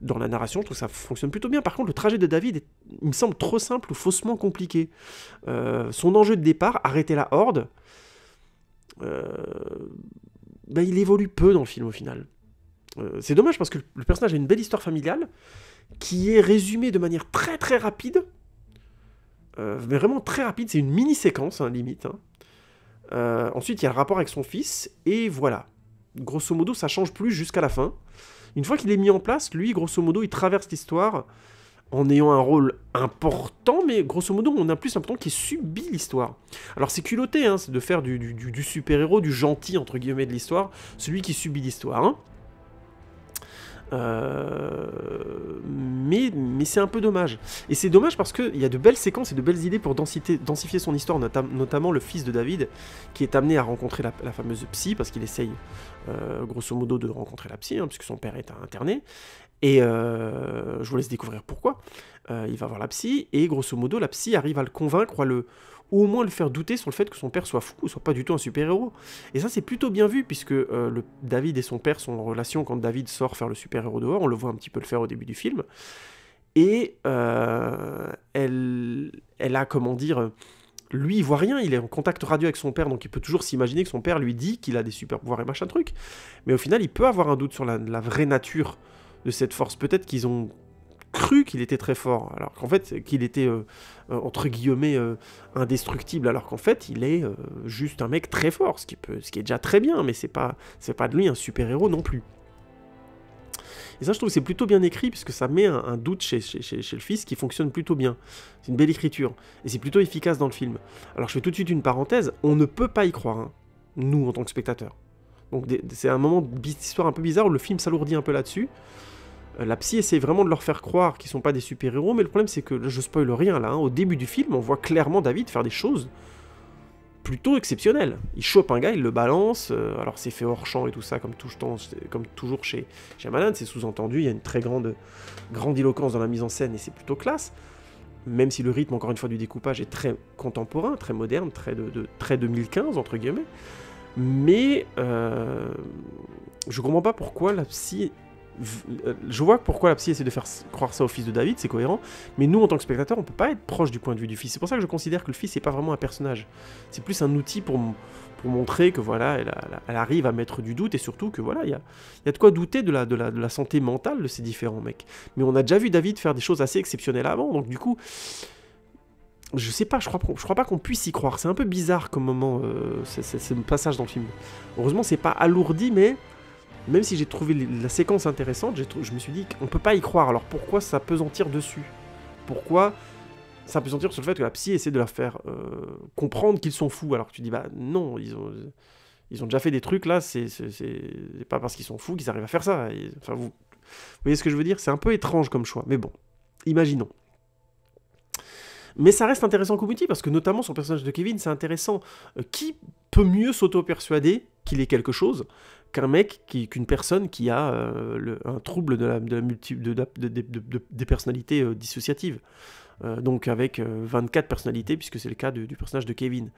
Dans la narration, je trouve que ça fonctionne plutôt bien. Par contre, le trajet de David, il me semble trop simple ou faussement compliqué. Son enjeu de départ, arrêter la Horde, il évolue peu dans le film au final. C'est dommage parce que le personnage a une belle histoire familiale qui est résumée de manière très très rapide. Mais vraiment très rapide, c'est une mini-séquence, limite. Ensuite, il y a le rapport avec son fils, et voilà. Grosso modo, ça change plus jusqu'à la fin. Une fois qu'il est mis en place, lui, grosso modo, il traverse l'histoire en ayant un rôle important, mais grosso modo, on a plus l'impression qu'il subit l'histoire. Alors c'est culotté, c'est de faire du super-héros, du gentil, entre guillemets, de l'histoire, celui qui subit l'histoire. Mais c'est un peu dommage. Et c'est dommage parce qu'il y a de belles séquences et de belles idées pour densifier son histoire, notamment le fils de David, qui est amené à rencontrer la fameuse psy, parce qu'il essaye, grosso modo, de rencontrer la psy, hein, puisque son père est interné. Et je vous laisse découvrir pourquoi. Il va voir la psy, et grosso modo, la psy arrive à le convaincre, ou au moins le faire douter sur le fait que son père soit fou, ou soit pas du tout un super-héros. Et ça, c'est plutôt bien vu, puisque David et son père sont en relation quand David sort faire le super-héros dehors, on le voit un petit peu le faire au début du film, et elle a, comment dire... Lui, il voit rien, il est en contact radio avec son père, donc il peut toujours s'imaginer que son père lui dit qu'il a des super-pouvoirs et machin truc. Mais au final, il peut avoir un doute sur la vraie nature de cette force. Peut-être qu'ils ont cru qu'il était très fort, alors qu'en fait, qu'il était, entre guillemets, indestructible, alors qu'en fait, il est juste un mec très fort, ce qui est déjà très bien, mais c'est pas de lui un super-héros non plus. Et ça, je trouve que c'est plutôt bien écrit, puisque ça met un doute chez le fils qui fonctionne plutôt bien. C'est une belle écriture, et c'est plutôt efficace dans le film. Alors, je fais tout de suite une parenthèse, on ne peut pas y croire, hein, nous, en tant que spectateurs. Donc, c'est un moment d'histoire un peu bizarre, où le film s'alourdit un peu là-dessus. La psy essaie vraiment de leur faire croire qu'ils sont pas des super-héros, mais le problème, c'est que, là, je spoil rien, là, hein, au début du film, on voit clairement David faire des choses plutôt exceptionnel. Il chope un gars, il le balance, alors c'est fait hors champ et tout ça, comme toujours chez Shyamalan, c'est sous-entendu, il y a une très grande grandiloquence dans la mise en scène et c'est plutôt classe, même si le rythme, encore une fois, du découpage est très contemporain, très moderne, très 2015, entre guillemets, mais je comprends pas pourquoi la psy... Je vois pourquoi la psy essaie de faire croire ça au fils de David, c'est cohérent, mais nous, en tant que spectateurs, on peut pas être proche du point de vue du fils. C'est pour ça que je considère que le fils, c'est pas vraiment un personnage. C'est plus un outil pour montrer que, voilà, elle arrive à mettre du doute, et surtout que, voilà, il y a de quoi douter de la santé mentale de ces différents mecs. Mais on a déjà vu David faire des choses assez exceptionnelles avant, donc du coup... Je sais pas, je crois pas qu'on puisse y croire. C'est un peu bizarre comme moment, ce passage dans le film. Heureusement, c'est pas alourdi, mais... Même si j'ai trouvé la séquence intéressante, je me suis dit qu'on peut pas y croire. Alors pourquoi s'apesantir dessus? Pourquoi s'apesantir sur le fait que la psy essaie de leur faire comprendre qu'ils sont fous? Alors que tu dis, bah non, ils ont déjà fait des trucs là, c'est pas parce qu'ils sont fous qu'ils arrivent à faire ça. Enfin, vous voyez ce que je veux dire? C'est un peu étrange comme choix, mais bon, imaginons. Mais ça reste intéressant comme outil, parce que notamment son personnage de Kevin, c'est intéressant. Qui peut mieux s'auto-persuader qu'il est quelque chose qu'un mec, qu'une personne qui a un trouble des personnalités dissociatives. Donc avec 24 personnalités, puisque c'est le cas du personnage de Kevin.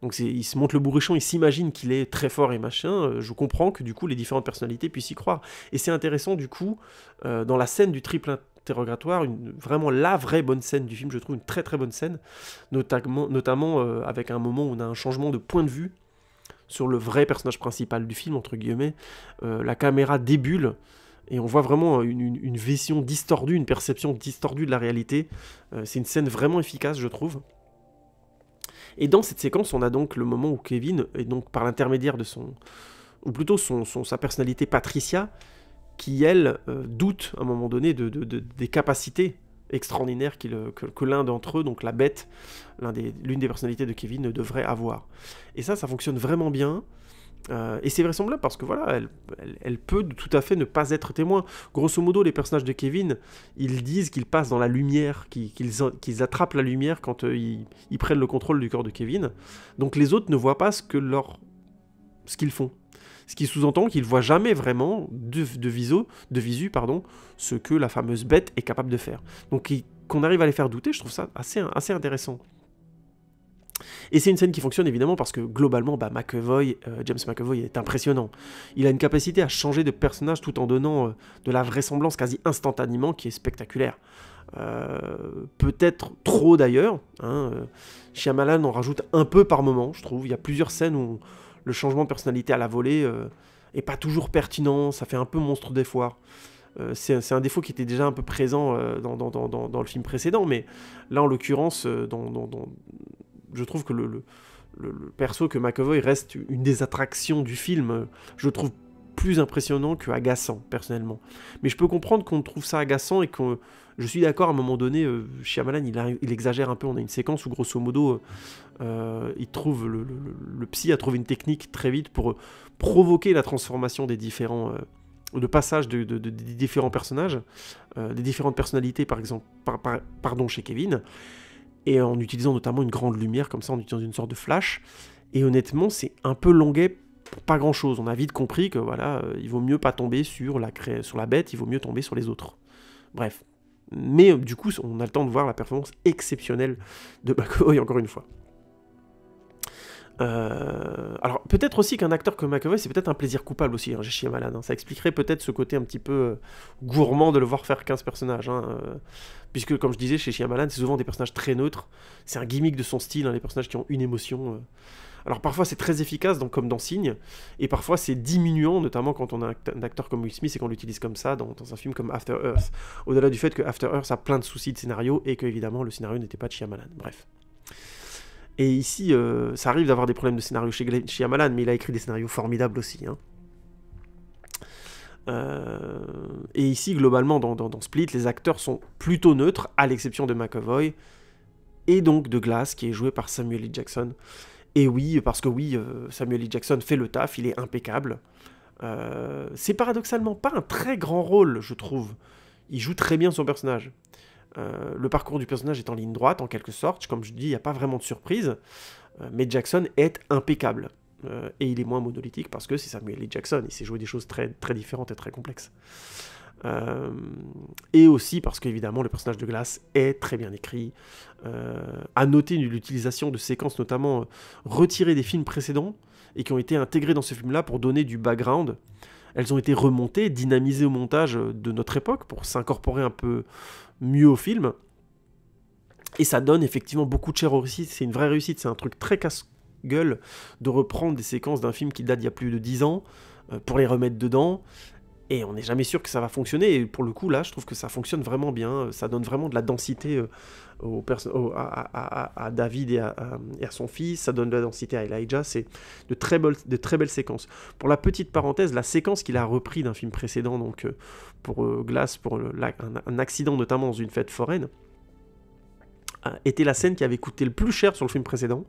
Donc il se montre le bourrichon, il s'imagine qu'il est très fort et machin, je comprends que du coup les différentes personnalités puissent y croire. Et c'est intéressant du coup, dans la scène du triple interrogatoire, vraiment la vraie bonne scène du film, je trouve une très très bonne scène, notamment avec un moment où on a un changement de point de vue sur le vrai personnage principal du film, entre guillemets, la caméra débule, et on voit vraiment une vision distordue, une perception distordue de la réalité. C'est une scène vraiment efficace, je trouve. Et dans cette séquence, on a donc le moment où Kevin, et donc par l'intermédiaire de ou plutôt sa personnalité Patricia, qui elle doute à un moment donné des capacités extraordinaires que l'un d'entre eux, donc la bête, l'une des personnalités de Kevin, devrait avoir. Et ça fonctionne vraiment bien. Et c'est vraisemblable parce que voilà, elle peut tout à fait ne pas être témoin. Grosso modo, les personnages de Kevin, ils disent qu'ils passent dans la lumière, qu'ils attrapent la lumière quand ils prennent le contrôle du corps de Kevin. Donc les autres ne voient pas ce qu'ils font. Ce qui sous-entend qu'ils ne voient jamais vraiment de visu, ce que la fameuse bête est capable de faire. Donc qu'on arrive à les faire douter, je trouve ça assez intéressant. Et c'est une scène qui fonctionne évidemment parce que globalement, James McAvoy est impressionnant. Il a une capacité à changer de personnage tout en donnant de la vraisemblance quasi instantanément qui est spectaculaire. Peut-être trop d'ailleurs. Shyamalan en rajoute un peu par moment, je trouve. Il y a plusieurs scènes où le changement de personnalité à la volée est pas toujours pertinent, ça fait un peu monstre des foires. C'est un défaut qui était déjà un peu présent dans le film précédent, mais là en l'occurrence, je trouve que le perso que McAvoy reste une des attractions du film, je trouve plus impressionnant que agaçant, personnellement. Mais je peux comprendre qu'on trouve ça agaçant et que je suis d'accord, à un moment donné, Shyamalan, il exagère un peu. On a une séquence où, grosso modo, le psy a trouvé une technique très vite pour provoquer la transformation des différents de passage des différents personnages, des différentes personnalités, par exemple, pardon, chez Kevin, et en utilisant notamment une grande lumière, comme ça, en utilisant une sorte de flash. Et honnêtement, c'est un peu longuet pour pas grand-chose. On a vite compris que voilà, il vaut mieux pas tomber sur la bête, il vaut mieux tomber sur les autres. Bref. Mais du coup, on a le temps de voir la performance exceptionnelle de McAvoy, encore une fois. Alors, peut-être aussi qu'un acteur comme McAvoy, c'est peut-être un plaisir coupable aussi, hein, chez Shyamalan. Hein. Ça expliquerait peut-être ce côté un petit peu gourmand de le voir faire 15 personnages. Hein, puisque, comme je disais, chez Shyamalan, c'est souvent des personnages très neutres. C'est un gimmick de son style, hein, les personnages qui ont une émotion. Alors, parfois, c'est très efficace, donc, comme dans Signe, et parfois, c'est diminuant, notamment quand on a un acteur comme Will Smith et qu'on l'utilise comme ça dans un film comme After Earth. Au-delà du fait que After Earth a plein de soucis de scénario et que, évidemment, le scénario n'était pas de Shyamalan. Bref. Et ici, ça arrive d'avoir des problèmes de scénario chez Shyamalan, mais il a écrit des scénarios formidables aussi. Hein. Et ici, globalement, dans Split, les acteurs sont plutôt neutres, à l'exception de McAvoy, et donc de Glass, qui est joué par Samuel L. Jackson. Et oui, parce que oui, Samuel L. Jackson fait le taf, il est impeccable. C'est paradoxalement pas un très grand rôle, je trouve. Il joue très bien son personnage. Le parcours du personnage est en ligne droite, en quelque sorte. Comme je dis, il n'y a pas vraiment de surprise. Mais Jackson est impeccable. Et il est moins monolithique parce que c'est Samuel L. Jackson. Il sait jouer des choses très, très différentes et très complexes. Et aussi parce qu'évidemment, le personnage de Glass est très bien écrit. À noter l'utilisation de séquences notamment retirées des films précédents et qui ont été intégrées dans ce film-là pour donner du background. Elles ont été remontées, dynamisées au montage de notre époque pour s'incorporer un peu mieux au film. Et ça donne effectivement beaucoup de chair au récit. C'est une vraie réussite. C'est un truc très casse-gueule de reprendre des séquences d'un film qui date d'il y a plus de 10 ans pour les remettre dedans. Et on n'est jamais sûr que ça va fonctionner. Et pour le coup, là, je trouve que ça fonctionne vraiment bien. Ça donne vraiment de la densité à David et à son fils. Ça donne de la densité à Elijah. C'est de très belles séquences. Pour la petite parenthèse, la séquence qu'il a repris d'un film précédent, donc pour Glass, pour un accident notamment dans une fête foraine, était la scène qui avait coûté le plus cher sur le film précédent.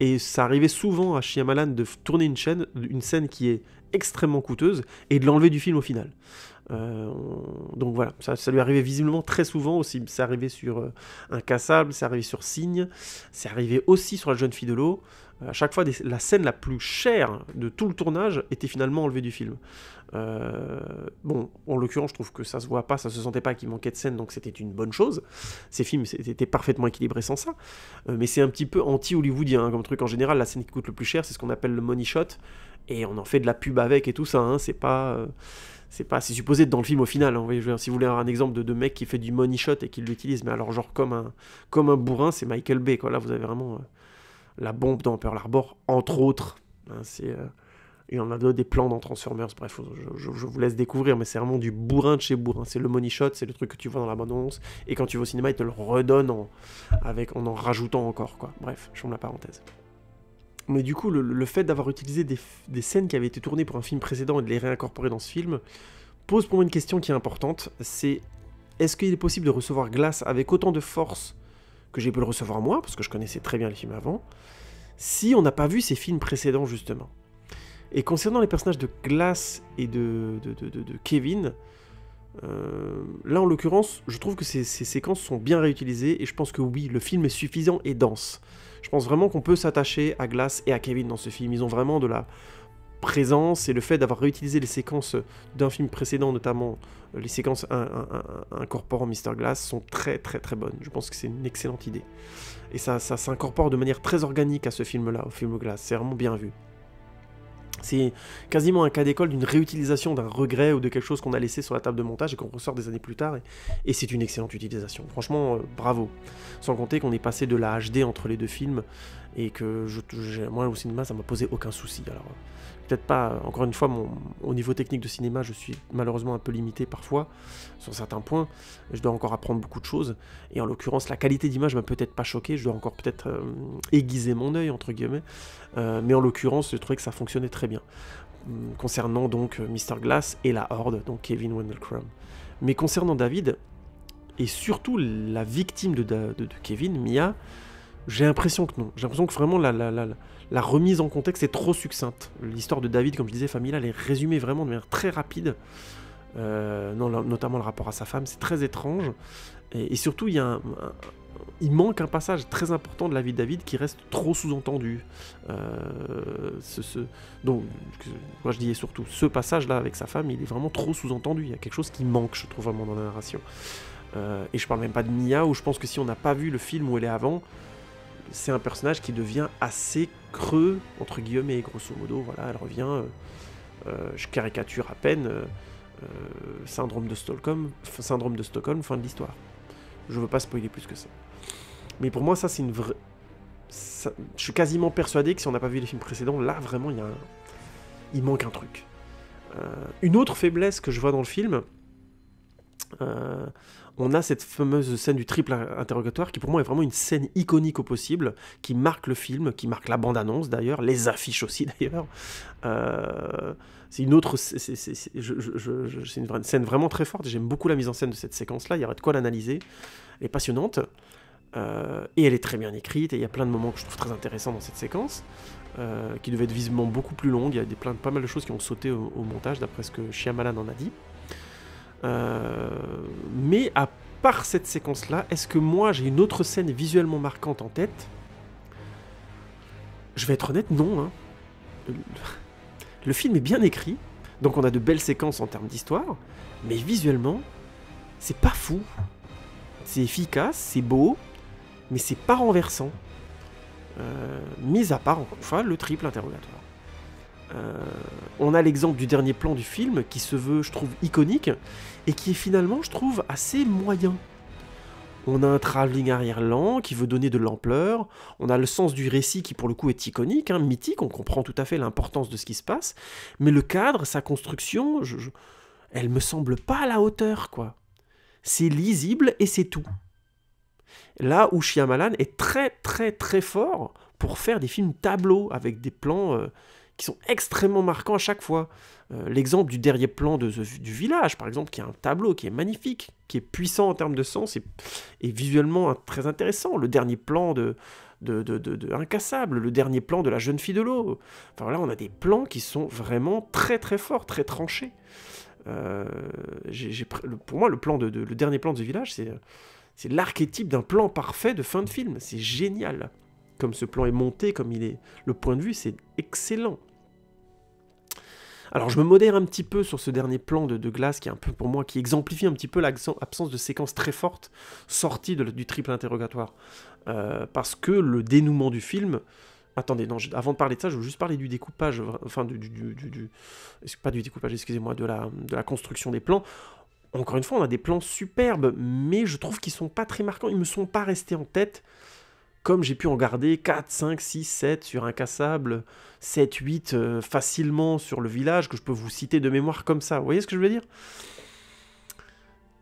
Et ça arrivait souvent à Shyamalan de tourner une scène qui est extrêmement coûteuse et de l'enlever du film au final. Donc voilà, ça lui arrivait visiblement très souvent aussi. C'est arrivé sur Incassable, c'est arrivé sur Signe, c'est arrivé aussi sur La jeune fille de l'eau. À chaque fois, la scène la plus chère de tout le tournage était finalement enlevée du film. Bon, en l'occurrence, je trouve que ça se voit pas, ça se sentait pas qu'il manquait de scène, donc c'était une bonne chose. Ces films étaient parfaitement équilibrés sans ça. Mais c'est un petit peu anti-hollywoodien, hein, comme truc. En général, la scène qui coûte le plus cher, c'est ce qu'on appelle le money shot, et on en fait de la pub avec et tout ça. Hein, c'est supposé être dans le film au final. Hein, vous voyez, si vous voulez un exemple de mec qui fait du money shot et qui l'utilise, mais alors genre comme un bourrin, c'est Michael Bay, quoi. Là, vous avez vraiment la bombe dans Pearl Harbor, entre autres. Hein, et on a des plans dans Transformers, bref, je vous laisse découvrir, mais c'est vraiment du bourrin de chez bourrin. C'est le money shot, c'est le truc que tu vois dans la bande-annonce, et quand tu vas au cinéma, ils te le redonnent en en rajoutant encore, quoi. Bref, je ferme la parenthèse. Mais du coup, le fait d'avoir utilisé des scènes qui avaient été tournées pour un film précédent et de les réincorporer dans ce film, pose pour moi une question qui est importante, c'est est-ce qu'il est possible de recevoir Glass avec autant de force que j'ai pu le recevoir moi, parce que je connaissais très bien les films avant, si on n'a pas vu ces films précédents, justement. Et concernant les personnages de Glass et de Kevin, là en l'occurrence, je trouve que ces séquences sont bien réutilisées, et je pense que oui, le film est suffisant et dense. Je pense vraiment qu'on peut s'attacher à Glass et à Kevin dans ce film. Ils ont vraiment de la présence, et le fait d'avoir réutilisé les séquences d'un film précédent, notamment les séquences incorporant Mr. Glass, sont très très très bonnes. Je pense que c'est une excellente idée. Et ça s'incorpore de manière très organique à ce film-là, au film Glass. C'est vraiment bien vu. C'est quasiment un cas d'école d'une réutilisation d'un regret ou de quelque chose qu'on a laissé sur la table de montage et qu'on ressort des années plus tard, et c'est une excellente utilisation. Franchement, bravo. Sans compter qu'on est passé de la HD entre les deux films, et que moi au cinéma ça m'a posé aucun souci. Alors peut-être pas, encore une fois, au niveau technique de cinéma, je suis malheureusement un peu limité parfois, sur certains points, je dois encore apprendre beaucoup de choses, et en l'occurrence, la qualité d'image m'a peut-être pas choqué, je dois encore peut-être aiguiser mon œil, entre guillemets, mais en l'occurrence, je trouvais que ça fonctionnait très bien, concernant donc Mr. Glass et la Horde, donc Kevin Wendell Crumb. Mais concernant David, et surtout la victime de Kevin, Mia, J'ai l'impression que non. J'ai l'impression que vraiment la remise en contexte est trop succincte. L'histoire de David, comme je disais, familiale, est résumée vraiment de manière très rapide. Notamment le rapport à sa femme, c'est très étrange. Et surtout, il manque un passage très important de la vie de David qui reste trop sous-entendu. Donc, moi je dis surtout, ce passage-là avec sa femme, il est vraiment trop sous-entendu. Il y a quelque chose qui manque, je trouve, vraiment dans la narration. Et je parle même pas de Mia, où je pense que si on n'a pas vu le film où elle est avant, c'est un personnage qui devient assez creux, entre guillemets, grosso modo. Voilà, elle revient, je caricature à peine, syndrome de Stockholm, fin de l'histoire. Je veux pas spoiler plus que ça. Mais pour moi, ça, c'est une vraie... Je suis quasiment persuadé que si on n'a pas vu les films précédents, là, vraiment, il manque un truc. Une autre faiblesse que je vois dans le film, on a cette fameuse scène du triple interrogatoire qui, pour moi, est vraiment une scène iconique au possible, qui marque le film, qui marque la bande-annonce, d'ailleurs, les affiches aussi, d'ailleurs. C'est une autre... C'est une scène vraiment très forte, j'aime beaucoup la mise en scène de cette séquence-là, il y aurait de quoi l'analyser. Elle est passionnante. Et elle est très bien écrite, et il y a plein de moments que je trouve très intéressants dans cette séquence, qui devait être visiblement beaucoup plus longue. Il y a pas mal de choses qui ont sauté au montage, d'après ce que Shyamalan en a dit. Mais à part cette séquence-là, est-ce que moi j'ai une autre scène visuellement marquante en tête? Je vais être honnête, non. Hein. Le film est bien écrit, donc on a de belles séquences en termes d'histoire, mais visuellement, c'est pas fou. C'est efficace, c'est beau, mais c'est pas renversant. Mis à part, encore une fois, le triple interrogatoire. On a l'exemple du dernier plan du film, qui se veut, je trouve, iconique, et qui est finalement, je trouve, assez moyen. On a un travelling arrière lent, qui veut donner de l'ampleur, on a le sens du récit qui, pour le coup, est iconique, hein, mythique, on comprend tout à fait l'importance de ce qui se passe, mais le cadre, sa construction, elle me semble pas à la hauteur, quoi. C'est lisible et c'est tout. Là où Shyamalan est très très très fort pour faire des films tableaux avec des plans qui sont extrêmement marquants à chaque fois. L'exemple du dernier plan du village, par exemple, qui est un tableau qui est magnifique, qui est puissant en termes de sens et visuellement très intéressant. Le dernier plan de Incassable, le dernier plan de La jeune fille de l'eau. Enfin là, on a des plans qui sont vraiment très très forts, très tranchés. Pour moi, le dernier plan de ce village, c'est l'archétype d'un plan parfait de fin de film. C'est génial. Comme ce plan est monté, comme il est... Le point de vue, c'est excellent. Alors, je me modère un petit peu sur ce dernier plan de glace qui est un peu, pour moi, qui exemplifie un petit peu l'absence de séquences très fortes sorties du triple interrogatoire. Parce que le dénouement du film... Attendez, non, avant de parler de ça, je veux juste parler du découpage, enfin, pas du découpage, excusez-moi, de la construction des plans. Encore une fois, on a des plans superbes, mais je trouve qu'ils sont pas très marquants, ils me sont pas restés en tête, comme j'ai pu en garder 4, 5, 6, 7 sur Incassable, 7, 8 facilement sur le village, que je peux vous citer de mémoire comme ça, vous voyez ce que je veux dire?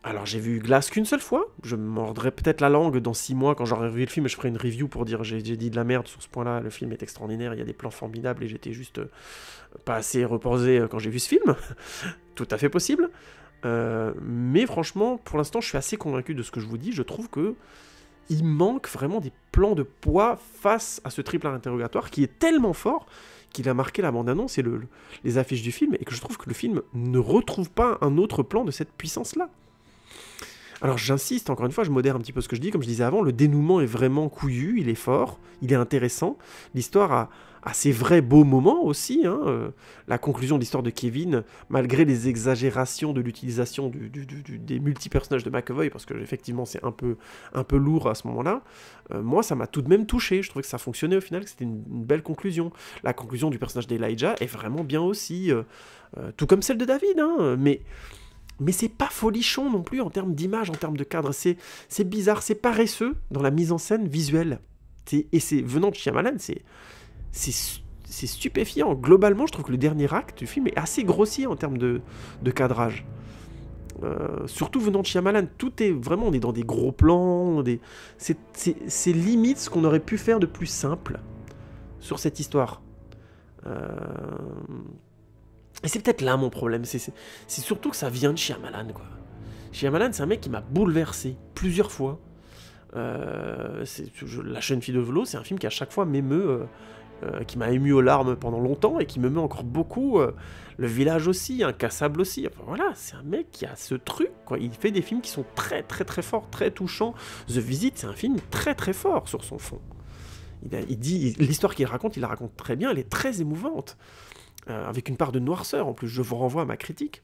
Alors j'ai vu Glace qu'une seule fois, je me mordrai peut-être la langue dans 6 mois quand j'aurai revu le film et je ferai une review pour dire j'ai dit de la merde sur ce point-là, le film est extraordinaire, il y a des plans formidables et j'étais juste pas assez reposé quand j'ai vu ce film, tout à fait possible, mais franchement pour l'instant je suis assez convaincu de ce que je vous dis, je trouve que il manque vraiment des plans de poids face à ce triple interrogatoire qui est tellement fort qu'il a marqué la bande-annonce et les affiches du film et que je trouve que le film ne retrouve pas un autre plan de cette puissance-là. Alors j'insiste, encore une fois, je modère un petit peu ce que je dis, comme je disais avant, le dénouement est vraiment couillu, il est fort, il est intéressant, l'histoire a ses vrais beaux moments aussi, hein, la conclusion de l'histoire de Kevin, malgré les exagérations de l'utilisation des multi-personnages de McAvoy, parce que effectivement c'est un peu lourd à ce moment-là, moi ça m'a tout de même touché, je trouvais que ça fonctionnait au final, que c'était une belle conclusion. La conclusion du personnage d'Elijah est vraiment bien aussi, tout comme celle de David, hein, mais c'est pas folichon non plus en termes d'image, en termes de cadre. C'est bizarre, c'est paresseux dans la mise en scène visuelle. Et c'est venant de Shyamalan, c'est stupéfiant. Globalement, je trouve que le dernier acte du film est assez grossier en termes de cadrage. Surtout venant de Shyamalan, tout est vraiment, on est dans des gros plans, c'est limite ce qu'on aurait pu faire de plus simple sur cette histoire. Et c'est peut-être là mon problème, c'est surtout que ça vient de Shyamalan, quoi. Shyamalan, c'est un mec qui m'a bouleversé plusieurs fois. La jeune fille de vélo, c'est un film qui à chaque fois m'émeut, qui m'a ému aux larmes pendant longtemps et qui me met encore beaucoup. Le Village aussi, Incassable aussi. Enfin voilà, c'est un mec qui a ce truc, quoi. Il fait des films qui sont très très très forts, très touchants. The Visit, c'est un film très très fort sur son fond. L'histoire qu'il raconte, il la raconte très bien, elle est très émouvante, avec une part de noirceur en plus. Je vous renvoie à ma critique.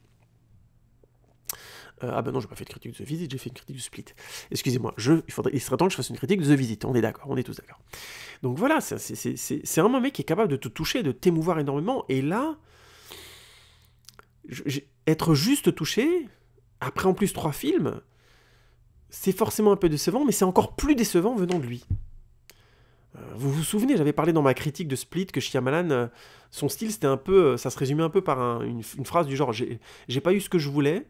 Ah ben non, j'ai pas fait de critique de The Visit, j'ai fait une critique de Split. Excusez-moi, il serait temps que je fasse une critique de The Visit, on est d'accord, on est tous d'accord. Donc voilà, c'est vraiment un mec qui est capable de te toucher, de t'émouvoir énormément, et là, être juste touché, après en plus 3 films, c'est forcément un peu décevant, mais c'est encore plus décevant venant de lui. Vous vous souvenez, j'avais parlé dans ma critique de Split que Shyamalan, son style, c'était un peu, ça se résumait un peu par une phrase du genre, j'ai pas eu ce que je voulais.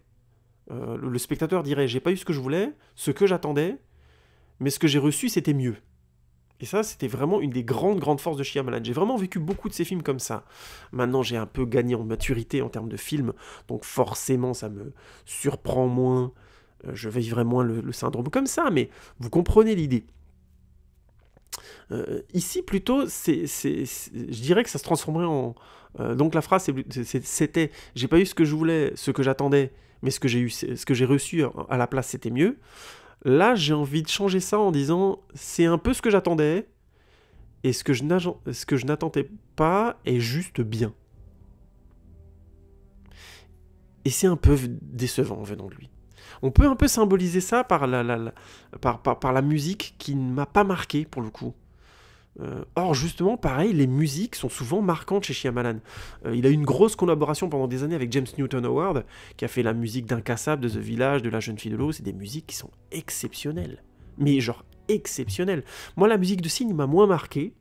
Le spectateur dirait, j'ai pas eu ce que je voulais, ce que j'attendais, mais ce que j'ai reçu, c'était mieux. Et ça, c'était vraiment une des grandes forces de Shyamalan. J'ai vraiment vécu beaucoup de ces films comme ça. Maintenant, j'ai un peu gagné en maturité en termes de films, donc forcément, ça me surprend moins. Je vivrai moins le syndrome comme ça, mais vous comprenez l'idée. Ici, plutôt, je dirais que ça se transformerait en... donc la phrase, c'était « j'ai pas eu ce que je voulais, ce que j'attendais, mais ce que j'ai reçu à la place, c'était mieux ». Là, j'ai envie de changer ça en disant « c'est un peu ce que j'attendais, et ce que je n'attendais pas est juste bien ». Et c'est un peu décevant venant de lui. On peut un peu symboliser ça par la musique qui ne m'a pas marqué, pour le coup. Or, justement, pareil, les musiques sont souvent marquantes chez Shyamalan. Il a eu une grosse collaboration pendant des années avec James Newton Howard, qui a fait la musique d'Incassable, de The Village, de La Jeune Fille de l'eau. C'est des musiques qui sont exceptionnelles. Mais genre exceptionnelles. Moi, la musique de Signe m'a moins marqué,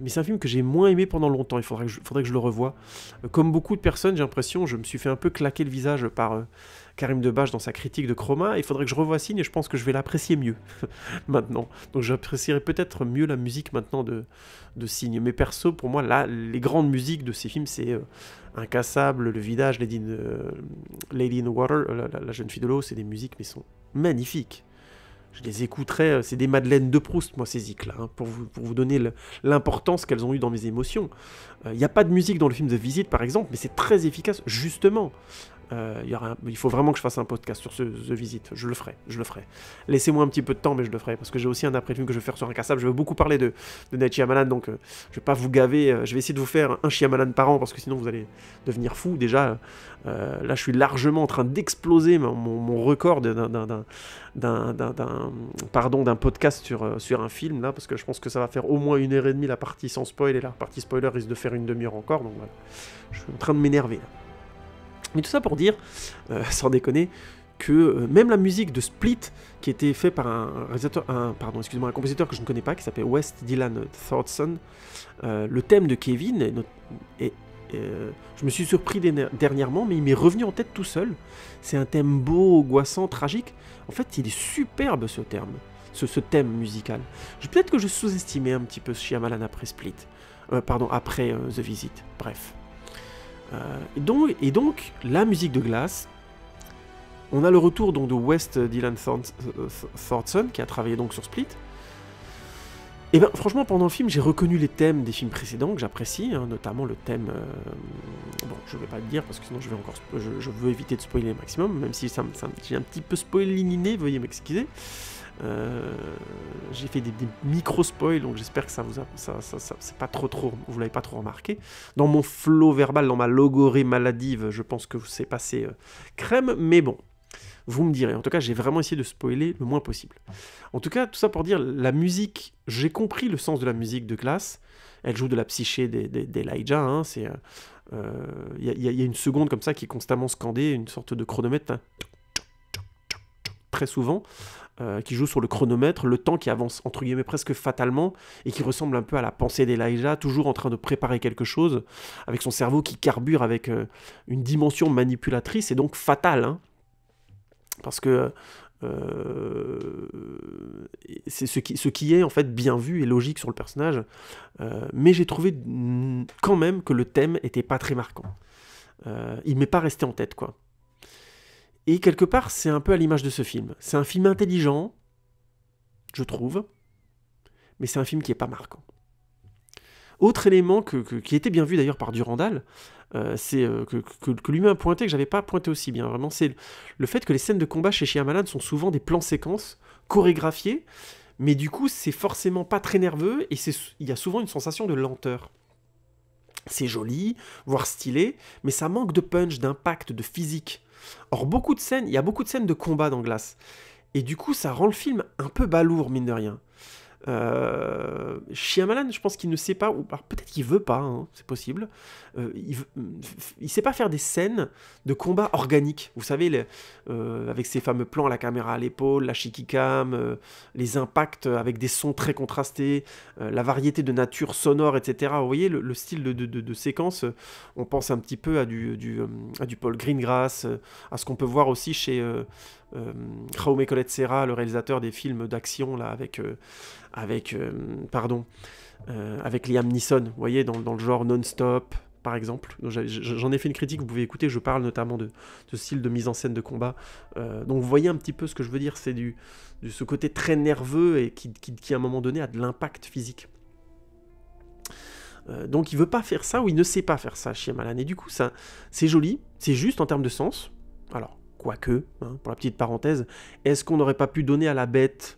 mais c'est un film que j'ai moins aimé pendant longtemps. Il faudrait que je le revoie. Comme beaucoup de personnes, j'ai l'impression, je me suis fait un peu claquer le visage par Karim Debache dans sa critique de Chroma. Il faudrait que je revoie Signe et je pense que je vais l'apprécier mieux maintenant. Donc j'apprécierais peut-être mieux la musique maintenant de Signe. Mais perso, pour moi, là, les grandes musiques de ces films, c'est Incassable, Le Village, Lady in the Water, la Jeune Fille de l'eau. C'est des musiques, mais sont magnifiques. Je les écouterai, c'est des Madeleines de Proust, moi, ces zik-là, hein, pour vous donner l'importance qu'elles ont eue dans mes émotions. Il n'y a pas de musique dans le film The Visit, par exemple, mais c'est très efficace, justement. Il faut vraiment que je fasse un podcast sur The Visit, je le ferai. Laissez-moi un petit peu de temps, mais je le ferai, parce que j'ai aussi un après-film que je vais faire sur Incassable. Je vais beaucoup parler de Night Shyamalan, donc je vais pas vous gaver, je vais essayer de vous faire un Shyamalan par an, parce que sinon vous allez devenir fou. Déjà, là je suis largement en train d'exploser mon record d'un podcast sur un film, là, parce que je pense que ça va faire au moins 1h30 la partie sans spoil, et la partie spoiler risque de faire une demi-heure encore, donc voilà. Je suis en train de m'énerver, là. Mais tout ça pour dire, sans déconner, que même la musique de Split, qui était faite par un compositeur que je ne connais pas, qui s'appelle Wes Dylan Thornton, le thème de Kevin, je me suis surpris dernièrement, mais il m'est revenu en tête tout seul. C'est un thème beau, angoissant, tragique. En fait, il est superbe ce thème musical. Peut-être que je sous-estimais un petit peu Shyamalan après Split. Après The Visit. Bref. Et donc, la musique de Glass, on a le retour donc de Wes Dylan Thornton, qui a travaillé donc sur Split. Et ben franchement, pendant le film, j'ai reconnu les thèmes des films précédents que j'apprécie, hein, notamment le thème... bon, je vais pas le dire, parce que sinon je veux éviter de spoiler le maximum, même si j'ai un petit peu spoiliné, veuillez m'excuser. J'ai fait des micro-spoils, donc j'espère que ça c'est pas trop, vous l'avez pas trop remarqué. Dans mon flow verbal, dans ma logorée maladive, je pense que c'est passé crème, mais bon, vous me direz. En tout cas, j'ai vraiment essayé de spoiler le moins possible. En tout cas, tout ça pour dire, la musique, j'ai compris le sens de la musique de Glass. Elle joue de la psyché d'Elijah, hein, y a une seconde comme ça qui est constamment scandée, une sorte de chronomètre, hein, très souvent, qui joue sur le chronomètre, le temps qui avance entre guillemets presque fatalement, et qui ressemble un peu à la pensée d'Elijah, toujours en train de préparer quelque chose, avec son cerveau qui carbure avec une dimension manipulatrice, et donc fatale, hein, parce que c'est ce qui est en fait bien vu et logique sur le personnage, mais j'ai trouvé quand même que le thème était pas très marquant. Il m'est pas resté en tête, quoi. Et quelque part, c'est un peu à l'image de ce film. C'est un film intelligent, je trouve, mais c'est un film qui est pas marquant. Autre élément qui était bien vu d'ailleurs par Durandal, c'est que lui-même a pointé, que j'avais pas pointé aussi bien, vraiment, c'est le fait que les scènes de combat chez Shyamalan sont souvent des plans séquences chorégraphiés, mais du coup c'est forcément pas très nerveux, et il y a souvent une sensation de lenteur. C'est joli, voire stylé, mais ça manque de punch, d'impact, de physique. Or, il y a beaucoup de scènes de combat dans Glass, et du coup ça rend le film un peu balourd, mine de rien. Shyamalan, je pense qu'il ne sait pas, ou alors peut-être qu'il veut pas, hein, c'est possible. Il sait pas faire des scènes de combat organiques. Vous savez, avec ces fameux plans à la caméra à l'épaule, la shaky cam, les impacts avec des sons très contrastés, la variété de nature sonore, etc. Vous voyez le style de séquence. On pense un petit peu à du Paul Greengrass, à ce qu'on peut voir aussi chez Jaume Collet-Serra, le réalisateur des films d'action là avec Liam Neeson, vous voyez, dans le genre non-stop, par exemple. J'en ai fait une critique, vous pouvez écouter, je parle notamment de ce style de mise en scène de combat. Donc vous voyez un petit peu ce que je veux dire, c'est de ce côté très nerveux et qui à un moment donné a de l'impact physique. Donc il veut pas faire ça, ou il ne sait pas faire ça, Shyamalan. Et du coup, ça, c'est joli, c'est juste en termes de sens. Alors, quoique, hein, pour la petite parenthèse, est-ce qu'on n'aurait pas pu donner à la bête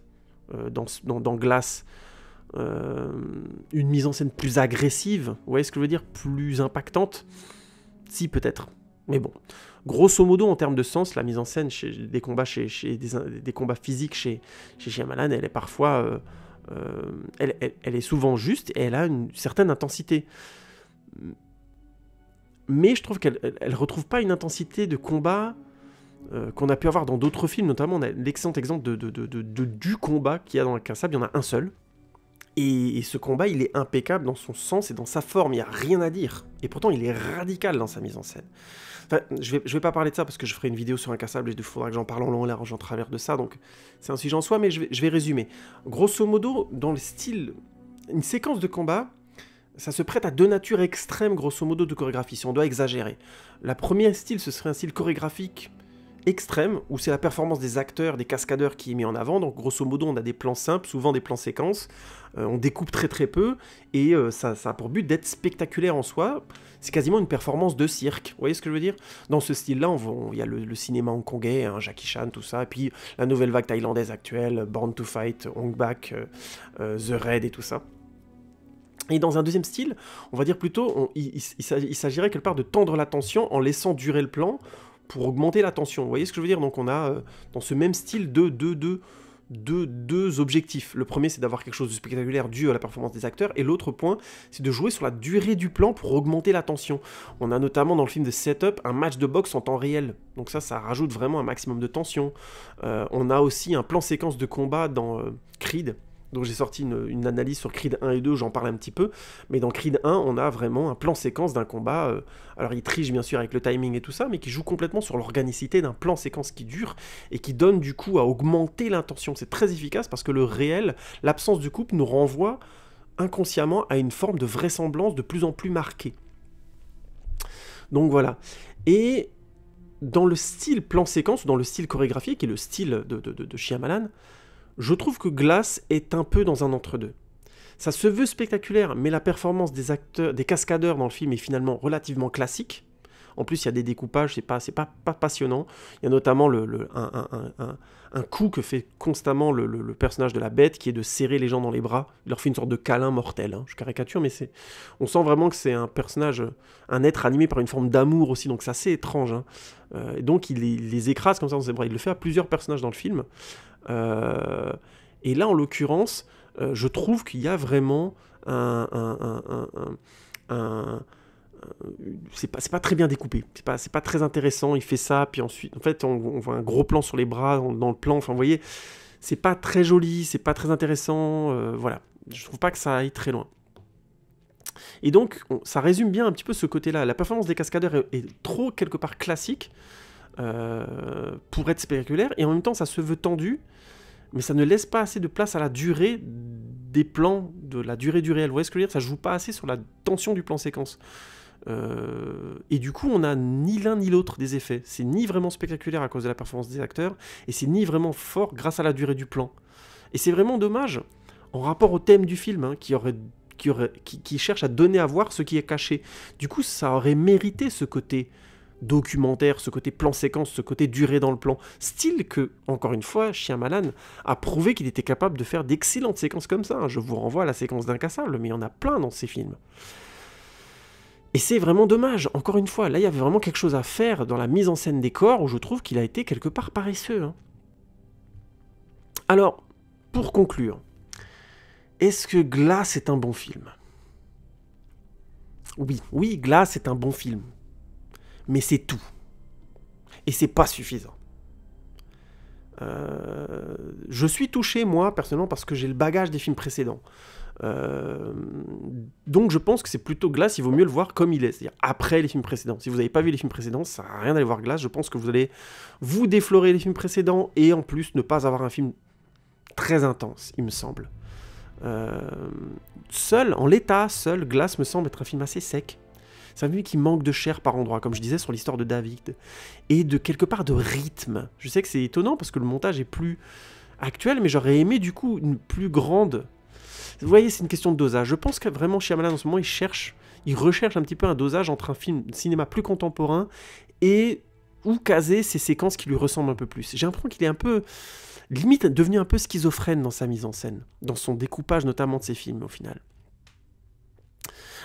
dans Glass une mise en scène plus agressive, vous voyez ce que je veux dire, plus impactante? Si, peut-être. Mais bon, grosso modo, en termes de sens, la mise en scène des combats des combats physiques chez Shyamalan, elle est parfois... elle est souvent juste et elle a une certaine intensité. Mais je trouve qu'elle ne retrouve pas une intensité de combat qu'on a pu avoir dans d'autres films. Notamment, on a l'excellent exemple du combat qu'il y a dans Incassable. Il y en a un seul. Et ce combat, il est impeccable dans son sens et dans sa forme. Il n'y a rien à dire. Et pourtant, il est radical dans sa mise en scène. Enfin, je vais pas parler de ça parce que je ferai une vidéo sur Incassable et il faudra que j'en parle en long, en large, en travers de ça. Donc, c'est un sujet en soi, mais je vais résumer. Grosso modo, dans le style... Une séquence de combat, ça se prête à deux natures extrêmes, grosso modo, de chorégraphie, si on doit exagérer. La première style, ce serait un style chorégraphique extrême, où c'est la performance des acteurs, des cascadeurs qui est mis en avant. Donc grosso modo, on a des plans simples, souvent des plans séquences, on découpe très très peu, et ça a pour but d'être spectaculaire en soi. C'est quasiment une performance de cirque, vous voyez ce que je veux dire? Dans ce style-là, il y a le cinéma hongkongais, hein, Jackie Chan, tout ça, et puis la nouvelle vague thaïlandaise actuelle, Born to Fight, Hong Bak, The Raid et tout ça. Et dans un deuxième style, on va dire plutôt, il s'agirait quelque part de tendre l'attention en laissant durer le plan, pour augmenter la tension. Vous voyez ce que je veux dire? Donc on a dans ce même style deux objectifs. Le premier, c'est d'avoir quelque chose de spectaculaire dû à la performance des acteurs, et l'autre point, c'est de jouer sur la durée du plan pour augmenter la tension. On a notamment dans le film de Setup un match de boxe en temps réel. Donc ça rajoute vraiment un maximum de tension. On a aussi un plan séquence de combat dans Creed. Donc j'ai sorti une analyse sur Creed 1 et 2, j'en parle un petit peu, mais dans Creed 1, on a vraiment un plan séquence d'un combat, alors il triche bien sûr avec le timing et tout ça, mais qui joue complètement sur l'organicité d'un plan séquence qui dure, et qui donne du coup à augmenter l'intention. C'est très efficace parce que le réel, l'absence du couple nous renvoie inconsciemment à une forme de vraisemblance de plus en plus marquée. Donc voilà. Et dans le style plan séquence, ou dans le style chorégraphique, qui est le style de Shyamalan, je trouve que Glass est un peu dans un entre-deux. Ça se veut spectaculaire, mais la performance des acteurs, des cascadeurs dans le film est finalement relativement classique. En plus, il y a des découpages, c'est pas passionnant. Il y a notamment un coup que fait constamment le personnage de la bête, qui est de serrer les gens dans les bras. Il leur fait une sorte de câlin mortel. Hein. Je caricature, mais on sent vraiment que c'est un personnage, un être animé par une forme d'amour aussi, donc c'est assez étrange. Hein. Et donc il les écrase comme ça dans ses bras. Il le fait à plusieurs personnages dans le film. Et là, en l'occurrence, je trouve qu'il y a vraiment c'est pas très bien découpé, c'est pas très intéressant. Il fait ça, puis ensuite, en fait, on voit un gros plan sur les bras dans le plan. Enfin, vous voyez, c'est pas très joli, c'est pas très intéressant. Voilà, je trouve pas que ça aille très loin. Et donc, ça résume bien un petit peu ce côté-là. La performance des cascadeurs est trop, quelque part, classique pour être spectaculaire, et en même temps, ça se veut tendu, mais ça ne laisse pas assez de place à la durée des plans, de la durée du réel. Vous voyez ce que je veux dire? Ça joue pas assez sur la tension du plan séquence. Et du coup, on n'a ni l'un ni l'autre des effets. C'est ni vraiment spectaculaire à cause de la performance des acteurs, et c'est ni vraiment fort grâce à la durée du plan. Et c'est vraiment dommage, en rapport au thème du film, hein, qui cherche à donner à voir ce qui est caché. Du coup, ça aurait mérité ce côté documentaire, ce côté plan-séquence, ce côté durée dans le plan. Style que, encore une fois, Shyamalan a prouvé qu'il était capable de faire d'excellentes séquences comme ça. Je vous renvoie à la séquence d'Incassable, mais il y en a plein dans ces films. Et c'est vraiment dommage, encore une fois, là il y avait vraiment quelque chose à faire dans la mise en scène des corps où je trouve qu'il a été quelque part paresseux. Hein. Alors, pour conclure, est-ce que Glass est un bon film ? Oui, Glass est un bon film. Mais c'est tout. Et c'est pas suffisant. Je suis touché, moi, personnellement, parce que j'ai le bagage des films précédents. Donc je pense que c'est plutôt Glass, il vaut mieux le voir comme il est, c'est-à-dire après les films précédents. Si vous n'avez pas vu les films précédents, ça sert à rien d'aller voir Glass, je pense que vous allez vous déflorer les films précédents et en plus ne pas avoir un film très intense, il me semble. En l'état, Glass me semble être un film assez sec. C'est un film qui manque de chair par endroits, comme je disais sur l'histoire de David, et de quelque part de rythme. Je sais que c'est étonnant parce que le montage est plus actuel, mais j'aurais aimé du coup une plus grande... Vous voyez, c'est une question de dosage. Je pense que vraiment Shyamalan en ce moment, il recherche un petit peu un dosage entre un film de cinéma plus contemporain et où caser ces séquences qui lui ressemblent un peu plus. J'ai l'impression qu'il est un peu, limite, devenu un peu schizophrène dans sa mise en scène, dans son découpage notamment de ses films au final.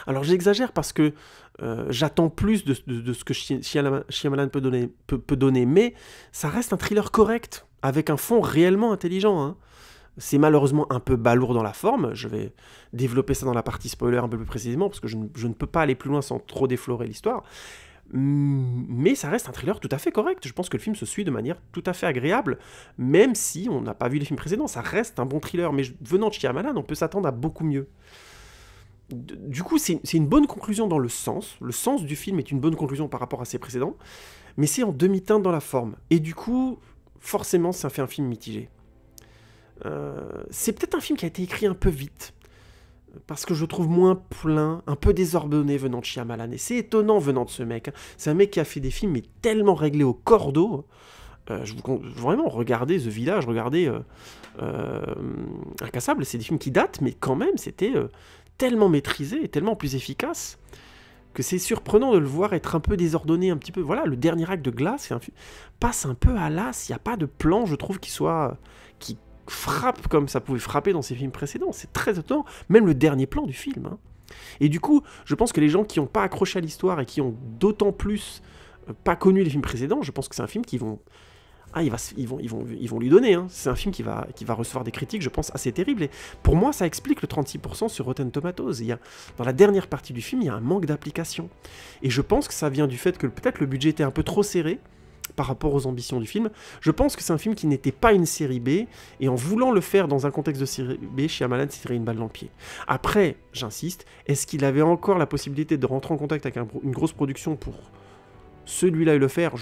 Alors j'exagère parce que j'attends plus de ce que Shyamalan peut donner, mais ça reste un thriller correct, avec un fond réellement intelligent, hein. C'est malheureusement un peu balourd dans la forme, je vais développer ça dans la partie spoiler un peu plus précisément, parce que je ne peux pas aller plus loin sans trop déflorer l'histoire, mais ça reste un thriller tout à fait correct, je pense que le film se suit de manière tout à fait agréable, même si on n'a pas vu les films précédents, ça reste un bon thriller, mais venant de Shyamalan, on peut s'attendre à beaucoup mieux. Du coup, c'est une bonne conclusion dans le sens du film est une bonne conclusion par rapport à ses précédents, mais c'est en demi-teinte dans la forme, et du coup, forcément, ça fait un film mitigé. C'est peut-être un film qui a été écrit un peu vite, parce que je trouve moins plein, un peu désordonné venant de Shyamalan, et c'est étonnant venant de ce mec. Hein. C'est un mec qui a fait des films mais tellement réglés au cordeau. Vraiment, regardez The Village, regardez Incassable, c'est des films qui datent, mais quand même, c'était tellement maîtrisé et tellement plus efficace que c'est surprenant de le voir être un peu désordonné, un petit peu. Voilà, le dernier acte de Glass passe un peu à l'as, il n'y a pas de plan, je trouve, qui frappe comme ça pouvait frapper dans ses films précédents. C'est très étonnant, même le dernier plan du film. Hein. Et du coup, je pense que les gens qui n'ont pas accroché à l'histoire et qui ont d'autant plus pas connu les films précédents, je pense que c'est un film qui vont... Ah, ils vont lui donner. Hein. C'est un film qui va recevoir des critiques, je pense, assez terribles. Et pour moi, ça explique le 36% sur Rotten Tomatoes. Dans la dernière partie du film, il y a un manque d'application. Et je pense que ça vient du fait que peut-être le budget était un peu trop serré par rapport aux ambitions du film. Je pense que c'est un film qui n'était pas une série B, et en voulant le faire dans un contexte de série B, Shyamalan s'est tiré une balle dans le pied. Après, j'insiste, est-ce qu'il avait encore la possibilité de rentrer en contact avec une grosse production pour celui-là et le faire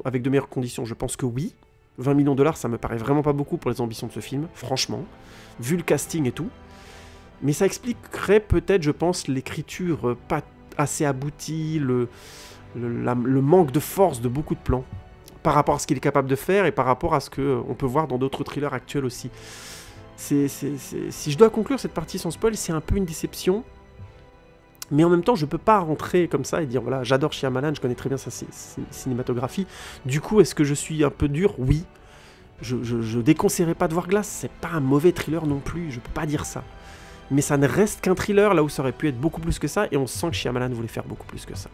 avec de meilleures conditions? Je pense que oui. 20 millions de $, ça me paraît vraiment pas beaucoup pour les ambitions de ce film, franchement, vu le casting et tout. Mais ça expliquerait peut-être, je pense, l'écriture pas assez aboutie, le manque de force de beaucoup de plans, par rapport à ce qu'il est capable de faire et par rapport à ce qu'on peut voir dans d'autres thrillers actuels aussi. Si je dois conclure cette partie sans spoil, c'est un peu une déception. Mais en même temps, je peux pas rentrer comme ça et dire, voilà, j'adore Shyamalan, je connais très bien sa cinématographie. Du coup, est-ce que je suis un peu dur? Oui. Je déconseillerais pas de voir Glass, c'est pas un mauvais thriller non plus, je peux pas dire ça. Mais ça ne reste qu'un thriller, là où ça aurait pu être beaucoup plus que ça, et on sent que Shyamalan voulait faire beaucoup plus que ça.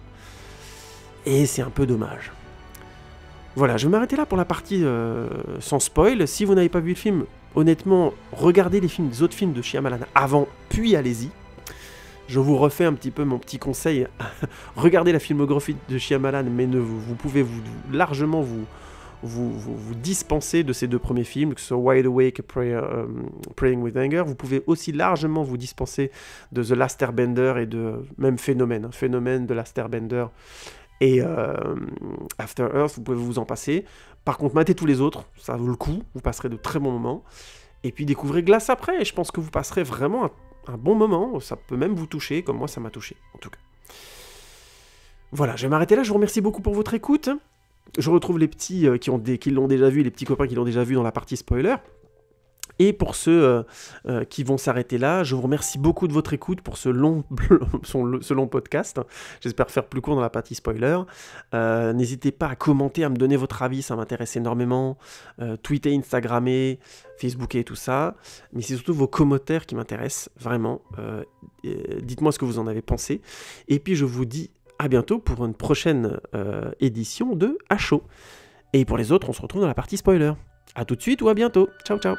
Et c'est un peu dommage. Voilà, je vais m'arrêter là pour la partie sans spoil. Si vous n'avez pas vu le film, honnêtement, regardez les autres films de Shyamalan avant, puis allez-y. Je vous refais un petit peu mon petit conseil. Regardez la filmographie de Shyamalan, mais vous pouvez largement vous dispenser de ces deux premiers films, que ce soit Wide Awake et Praying with Anger. Vous pouvez aussi largement vous dispenser de The Last Airbender et de même Phénomène de Last Airbender et After Earth, vous pouvez vous en passer. Par contre, matez tous les autres, ça vaut le coup, vous passerez de très bons moments. Et puis découvrez Glass après, et je pense que vous passerez vraiment un bon moment, ça peut même vous toucher, comme moi ça m'a touché, en tout cas. Voilà, je vais m'arrêter là, je vous remercie beaucoup pour votre écoute. Je retrouve les petits qui l'ont déjà vu, les petits copains qui l'ont déjà vu dans la partie spoiler. Et pour ceux qui vont s'arrêter là, je vous remercie beaucoup de votre écoute pour ce long podcast. J'espère faire plus court dans la partie spoiler. N'hésitez pas à commenter, à me donner votre avis, ça m'intéresse énormément. Tweeter, Instagrammer, Facebooker et tout ça. Mais c'est surtout vos commentaires qui m'intéressent, vraiment. Dites-moi ce que vous en avez pensé. Et puis je vous dis à bientôt pour une prochaine édition de À chaud. Et pour les autres, on se retrouve dans la partie spoiler. À tout de suite ou à bientôt. Ciao, ciao.